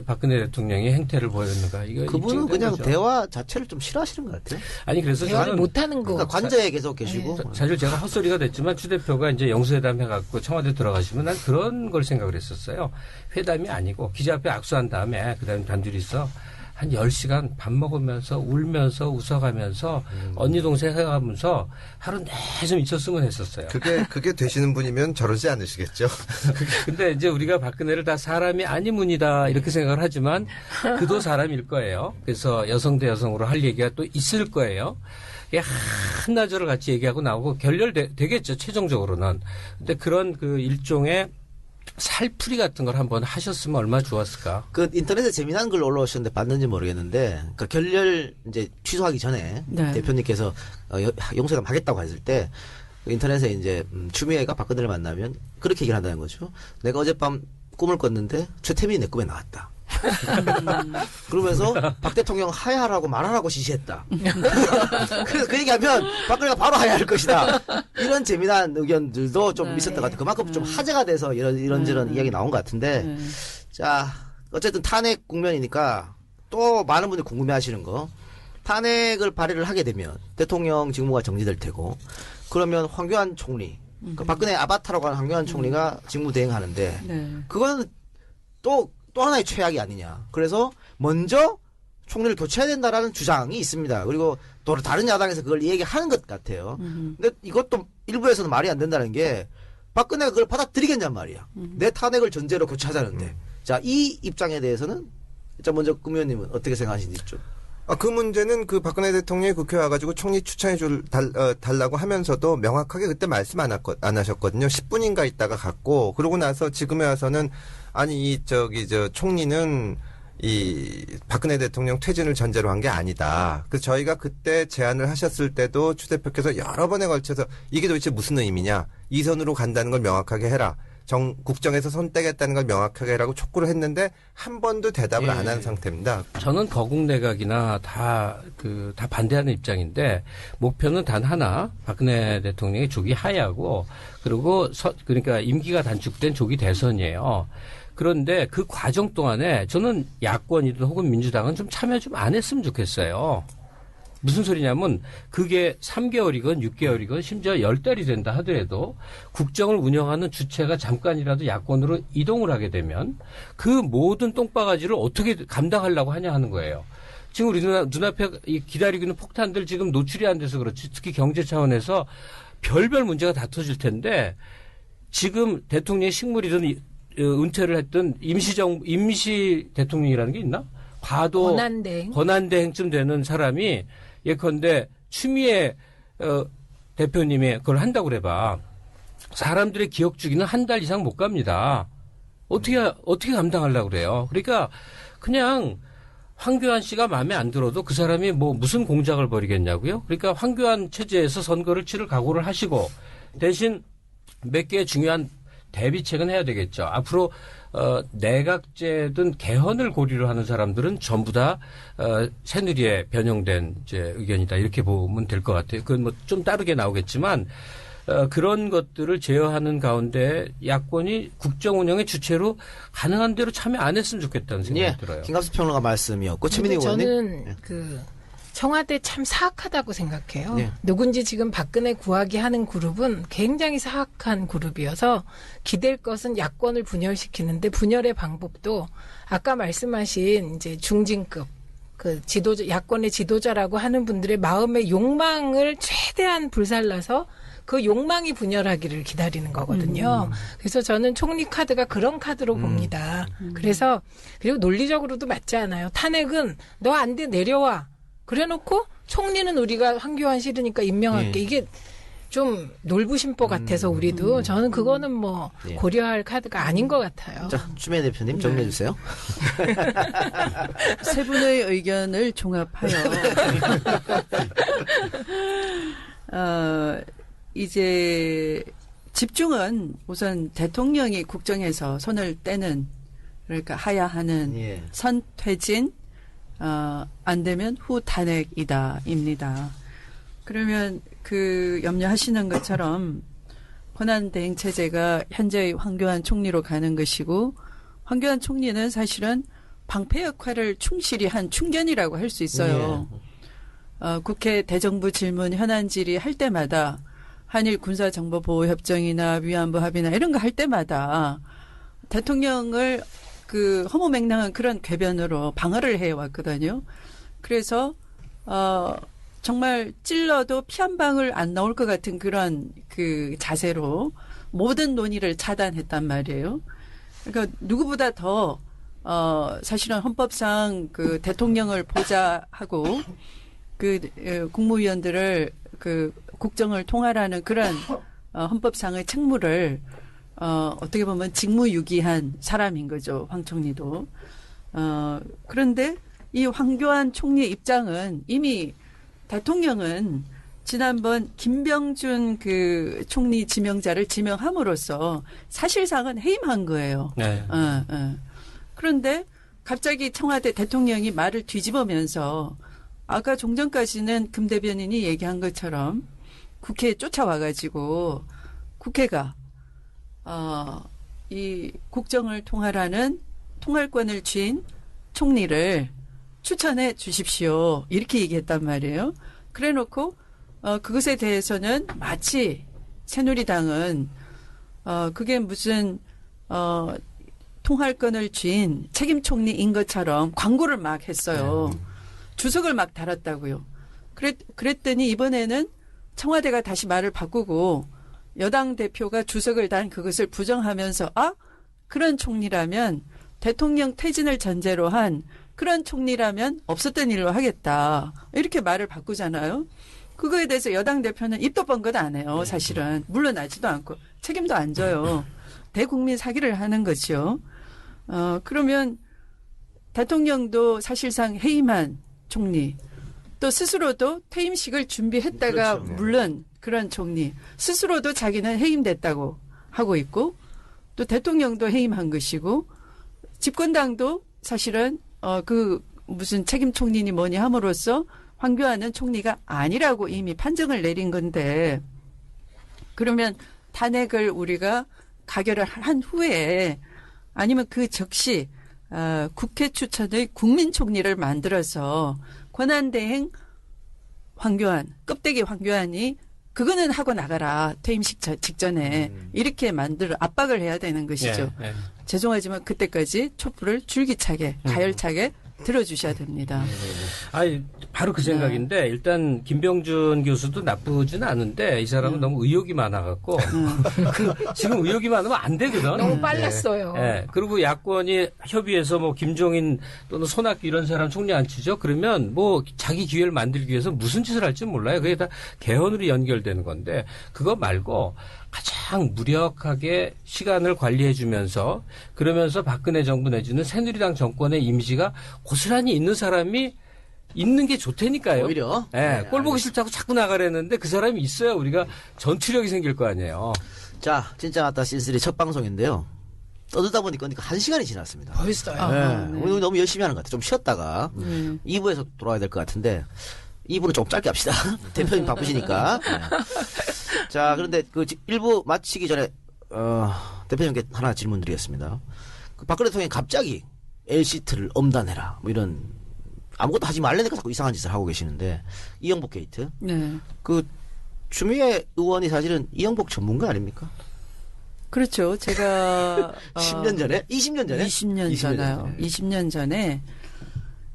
박근혜 대통령의 행태를 보였는가. 이거 그분은 그냥 거죠. 대화 자체를 좀 싫어하시는 것 같아요. 아니 그래서 대화를 저는 못하는 거. 그러니까 관저에 계속 계시고. 사실 제가 헛소리가 됐지만 추 대표가 이제 영수회담 해갖고 청와대 들어가시면 난 그런 걸 생각을 했었어요. 회담이 아니고 기자 앞에 악수한 다음에 그다음에 단둘이서 한 10시간 밥 먹으면서 울면서 웃어가면서 언니 동생 해가면서 하루 내좀 있었으면 했었어요. 그게 되시는 분이면 저러지 않으시겠죠. 근데 이제 우리가 박근혜를 다 사람이 아니문이다 이렇게 생각을 하지만 그도 사람일 거예요. 그래서 여성 대 여성으로 할 얘기가 또 있을 거예요. 이게 한나절을 같이 얘기하고 나오고 결렬되겠죠. 최종적으로는. 근데 그런 그 일종의 살풀이 같은 걸 한번 하셨으면 얼마나 좋았을까. 그 인터넷에 재미난 글 올라오셨는데 봤는지 모르겠는데 그 결렬 이제 취소하기 전에 대표님께서 용서를 하겠다고 했을 때 인터넷에 이제 추미애가 박근혜를 만나면 그렇게 얘기를 한다는 거죠. 내가 어젯밤 꿈을 꿨는데 최태민이 내 꿈에 나왔다. 그러면서 박 대통령 하야하라고 말하라고 지시했다. 그래서 그 얘기하면 박근혜가 바로 하야할 것이다. 이런 재미난 의견들도 좀 있었던 것 같아요. 그만큼 좀 화제가 돼서 이런저런 이야기 나온 것 같은데 자 어쨌든 탄핵 국면이니까 또 많은 분들이 궁금해하시는 거 탄핵을 발의를 하게 되면 대통령 직무가 정지될 테고 그러면 황교안 총리 그러니까 박근혜 아바타라고 하는 황교안 총리가 직무 대행하는데 그거는 또 하나의 최악이 아니냐. 그래서 먼저 총리를 교체해야 된다라는 주장이 있습니다. 그리고 또 다른 야당에서 그걸 얘기하는 것 같아요. 근데 이것도 일부에서는 말이 안 된다는 게 박근혜가 그걸 받아들이겠냔 말이야. 내 탄핵을 전제로 교체하자는데. 자, 이 입장에 대해서는 자 먼저 금 의원님은 어떻게 생각하시는지 좀. 그 문제는 그 박근혜 대통령이 국회에 와가지고 총리 추천해 달라고 하면서도 명확하게 그때 말씀 안 하셨거든요. 10분인가 있다가 갔고, 그러고 나서 지금에 와서는, 아니, 총리는 이 박근혜 대통령 퇴진을 전제로 한 게 아니다. 그래서 저희가 그때 제안을 하셨을 때도 추 대표께서 여러 번에 걸쳐서 이게 도대체 무슨 의미냐. 이 선으로 간다는 걸 명확하게 해라. 국정에서 손 떼겠다는 걸 명확하게 하라고 촉구를 했는데 한 번도 대답을 안 한 상태입니다. 저는 거국 내각이나 다 반대하는 입장인데 목표는 단 하나 박근혜 대통령의 조기 하야고 그리고 그러니까 임기가 단축된 조기 대선이에요. 그런데 그 과정 동안에 저는 야권이든 혹은 민주당은 좀 참여 좀 안 했으면 좋겠어요. 무슨 소리냐면 그게 3개월이건 6개월이건 심지어 10달이 된다 하더라도 국정을 운영하는 주체가 잠깐이라도 야권으로 이동을 하게 되면 그 모든 똥바가지를 어떻게 감당하려고 하냐 하는 거예요. 지금 우리 눈앞에 기다리고 있는 폭탄들 지금 노출이 안 돼서 그렇지 특히 경제 차원에서 별별 문제가 다 터질 텐데 지금 대통령의 식물이든 은퇴를 했던 임시 대통령이라는 게 있나? 권한대행쯤 되는 사람이 예컨대 추미애 대표님이 그걸 한다고 그래봐. 사람들의 기억 주기는 한 달 이상 못 갑니다. 어떻게 감당하려고 그래요. 그러니까 그냥 황교안 씨가 마음에 안 들어도 그 사람이 뭐 무슨 공작을 벌이겠냐고요. 그러니까 황교안 체제에서 선거를 치를 각오를 하시고 대신 몇 개의 중요한 대비책은 해야 되겠죠. 앞으로 내각제든 개헌을 고리로 하는 사람들은 전부 다 새누리에 변형된 이제 의견이다 이렇게 보면 될 것 같아요. 그건 뭐 좀 다르게 나오겠지만 그런 것들을 제어하는 가운데 야권이 국정 운영의 주체로 가능한 대로 참여 안 했으면 좋겠다는 생각이 들어요. 김갑수 평론가 말씀이었고 최민희 의원님. 저는 그 청와대 참 사악하다고 생각해요. 네. 누군지 지금 박근혜 구하기 하는 그룹은 굉장히 사악한 그룹이어서 기댈 것은 야권을 분열시키는데 분열의 방법도 아까 말씀하신 이제 중진급 그 지도자 야권의 지도자라고 하는 분들의 마음의 욕망을 최대한 불살라서 그 욕망이 분열하기를 기다리는 거거든요. 그래서 저는 총리 카드가 그런 카드로 봅니다. 그래서 그리고 논리적으로도 맞지 않아요. 탄핵은 너 안 돼 내려와. 그래놓고 총리는 우리가 황교안 싫으니까 임명할게. 예. 이게 좀 놀부심보 같아서 우리도 저는 그거는 뭐 예. 고려할 카드가 아닌 것 같아요. 자, 추미애 대표님 정리해 주세요. 세 분의 의견을 종합하여 이제 집중은 우선 대통령이 국정에서 손을 떼는 그러니까 하야하는 예. 선퇴진 안 되면 후 탄핵이다입니다. 그러면 그 염려하시는 것처럼 권한대행 체제가 현재의 황교안 총리로 가는 것이고 황교안 총리는 사실은 방패 역할을 충실히 한 충견이라고 할 수 있어요. 국회 대정부 질문 현안 질의할 때마다 한일 군사정보보호협정이나 위안부 합의나 이런 거 할 때마다 대통령을 그 허무맹랑한 그런 궤변으로 방어를 해왔거든요. 그래서 정말 찔러도 피 한 방울 안 나올 것 같은 그런 그 자세로 모든 논의를 차단했단 말이에요. 그러니까 누구보다 더 사실은 헌법상 그 대통령을 보좌하고 그 국무위원들을 그 국정을 통할하는 그런 헌법상의 책무를 어떻게 보면 직무유기한 사람인 거죠. 황 총리도. 그런데 이 황교안 총리의 입장은 이미 대통령은 지난번 김병준 그 총리 지명자를 지명함으로써 사실상은 해임한 거예요. 네. 그런데 갑자기 청와대 대통령이 말을 뒤집으면서 아까 종전까지는 금 대변인이 얘기한 것처럼 국회에 쫓아와가지고 국회가 이 국정을 통할하는 통할권을 쥔 총리를 추천해 주십시오. 이렇게 얘기했단 말이에요. 그래놓고 그것에 대해서는 마치 새누리당은 그게 무슨 통할권을 쥔 책임 총리인 것처럼 광고를 막 했어요. 주석을 막 달았다고요. 그랬더니 이번에는 청와대가 다시 말을 바꾸고 여당 대표가 주석을 단 그것을 부정하면서 그런 총리라면 대통령 퇴진을 전제로 한 그런 총리라면 없었던 일로 하겠다. 이렇게 말을 바꾸잖아요. 그거에 대해서 여당 대표는 입도 뻥긋 안 해요. 사실은. 물러나지도 않고 책임도 안 져요. 대국민 사기를 하는 거죠. 그러면 대통령도 사실상 해임한 총리 또 스스로도 퇴임식을 준비했다가 그렇죠. 물론 그런 총리 스스로도 자기는 해임됐다고 하고 있고 또 대통령도 해임한 것이고 집권당도 사실은 그 무슨 책임 총리니 뭐니 함으로써 황교안은 총리가 아니라고 이미 판정을 내린 건데 그러면 탄핵을 우리가 가결을 한 후에 아니면 그 즉시 국회 추천의 국민 총리를 만들어서 권한대행 황교안 껍데기 황교안이 그거는 하고 나가라 퇴임식 직전에 이렇게 압박을 해야 되는 것이죠. 네, 네. 죄송하지만 그때까지 촛불을 줄기차게 가열차게 들어주셔야 됩니다. 아니, 바로 그 생각인데, 일단, 김병준 교수도 나쁘진 않은데, 이 사람은 너무 의욕이 많아갖고, 지금 의욕이 많으면 안 되거든. 너무 빨랐어요. 예. 그리고 야권이 협의해서 뭐, 김종인 또는 손학규 이런 사람 총리 앉히죠? 그러면 뭐, 자기 기회를 만들기 위해서 무슨 짓을 할지 몰라요. 그게 다 개헌으로 연결되는 건데, 그거 말고, 가장 무력하게 시간을 관리해주면서 그러면서 박근혜 정부 내지는 새누리당 정권의 이미지가 고스란히 있는 사람이 있는 게 좋다니까요. 오히려. 예, 꼴 보기 싫다고 자꾸 나가려는데 그 사람이 있어야 우리가 전투력이 생길 거 아니에요. 자, 진짜 맞다 시즌3 첫 방송인데요. 떠들다 보니까 1시간이 지났습니다. 벌써요. 네. 오늘 너무 열심히 하는 것 같아요. 좀 쉬었다가 2부에서 돌아와야 될 것 같은데 2부는 좀 짧게 합시다. 대표님 바쁘시니까. 네. 자, 그런데 그 1부 마치기 전에 대표님께 하나 질문 드리겠습니다. 그 박근혜 대통령이 갑자기 LCT를 엄단해라 뭐 이런 아무것도 하지 말라니까 자꾸 이상한 짓을 하고 계시는데 이영복 게이트. 네. 그 추미애 의원이 사실은 이영복 전문가 아닙니까? 그렇죠. 제가 10년 전에? 20년 전에? 20년 전에요. 전에. 20년 전에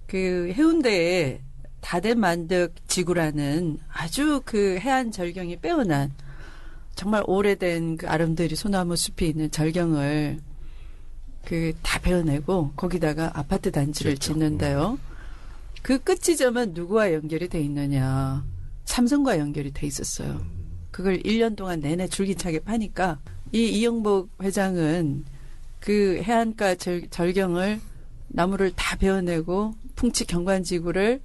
그 해운대에 다대만득 지구라는 아주 그 해안 절경이 빼어난 정말 오래된 그 아름드리 소나무 숲이 있는 절경을 그 다 베어내고 거기다가 아파트 단지를 짓는데요. 그 끝 지점은 누구와 연결이 돼 있느냐. 삼성과 연결이 돼 있었어요. 그걸 1년 동안 내내 줄기차게 파니까 이 이영복 회장은 그 해안가 절경을 나무를 다 베어내고 풍치 경관지구를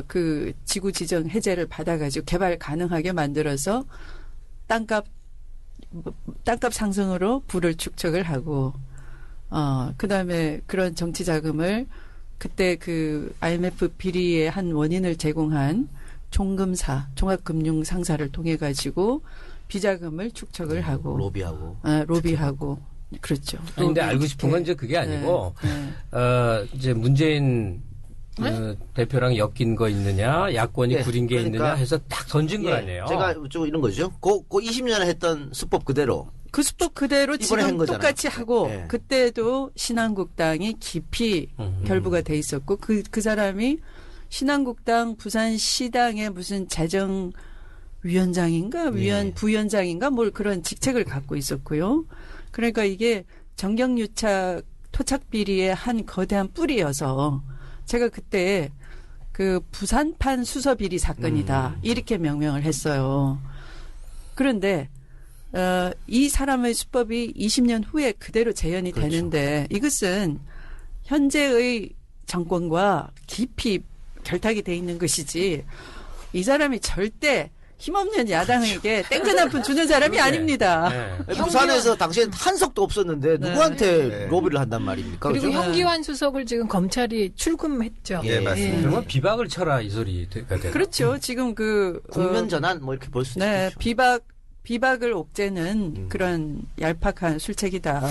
그 지구 지정 해제를 받아가지고 개발 가능하게 만들어서 땅값 상승으로 부를 축적을 하고 그다음에 그런 정치 자금을 그때 그 IMF 비리의 한 원인을 제공한 종금사, 종합금융상사를 통해 가지고 비자금을 축적을 하고 로비하고 그렇죠. 아니, 근데 알고 싶은 건 이제 그게 아니고 이제 문재인 대표랑 엮인 거 있느냐, 야권이 구린 게 그러니까, 있느냐 해서 딱 던진 거 아니에요. 제가 좀 이런 거죠. 그 20년에 했던 수법 그대로. 그 수법 그대로 지금 똑같이 하고 네. 그때도 신한국당이 깊이 결부가 돼 있었고 그 사람이 신한국당 부산시당의 무슨 재정위원장인가 부위원장인가 뭘 그런 직책을 갖고 있었고요. 그러니까 이게 정경유착 토착비리의 한 거대한 뿌리여서 제가 그때 그 부산판 수서비리 사건이다 이렇게 명명을 했어요. 그런데 이 사람의 수법이 20년 후에 그대로 재현이 그렇죠. 되는데 이것은 현재의 정권과 깊이 결탁이 돼 있는 것이지 이 사람이 절대 힘없는 야당에게 땡전 한 푼 주는 사람이 아닙니다. 네. 부산에서 당시엔 한석도 없었는데 누구한테 로비를 한단 말입니까? 그리고 그죠? 현기환 수석을 지금 검찰이 출금했죠. 예, 맞습니다. 그러면 비박을 쳐라 이 소리가 되나? 그렇죠. 지금 그 국면 전환 뭐 이렇게 볼 수도 네, 있죠. 비박을 옥죄는 그런 얄팍한 술책이다.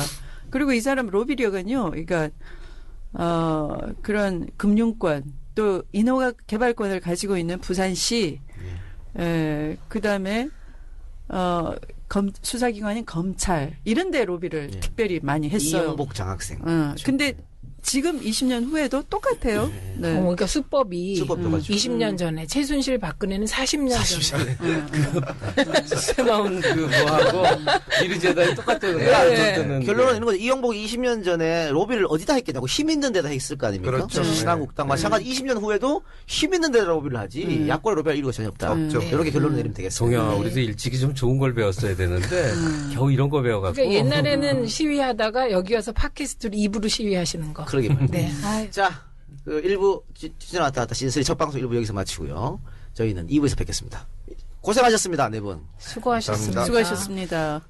그리고 이 사람 로비력은요, 그러니까, 그런 금융권, 또 인허가 개발권을 가지고 있는 부산시, 그 다음에, 수사기관인 검찰, 이런 데 로비를 특별히 많이 했어요. 이영복 장학생. 근데 지금 20년 후에도 똑같아요. 네. 그러니까 수법이 수법도 가지고. 20년 전에 최순실 박근혜는 40년 전에. 새마운 그 뭐하고 미르제다이 똑같다는 거야. 결론은 이런 거죠. 이영복이 20년 전에 로비를 어디다 했겠냐고 힘 있는 데다 했을 거 아닙니까? 그렇죠. 신한국당 마찬가지 20년 후에도 힘 있는 데다 로비를 하지 야권에 로비할 이유가 전혀 없다. 없죠. 이렇게 결론을 내리면 되겠습니다. 동영아, 우리도 일찍이 좀 좋은 걸 배웠어야 되는데 겨우 이런 거 배워갖고. 그러니까 옛날에는 시위하다가 여기 와서 팟캐스트로 입으로 시위하시는 거. 그러게 말입니다. 네. 자, 그 1부 시즌 왔다 갔다 시즌3 첫 방송 1부 여기서 마치고요. 저희는 2부에서 뵙겠습니다. 고생하셨습니다, 네 분. 수고하셨습니다. 수고하셨습니다.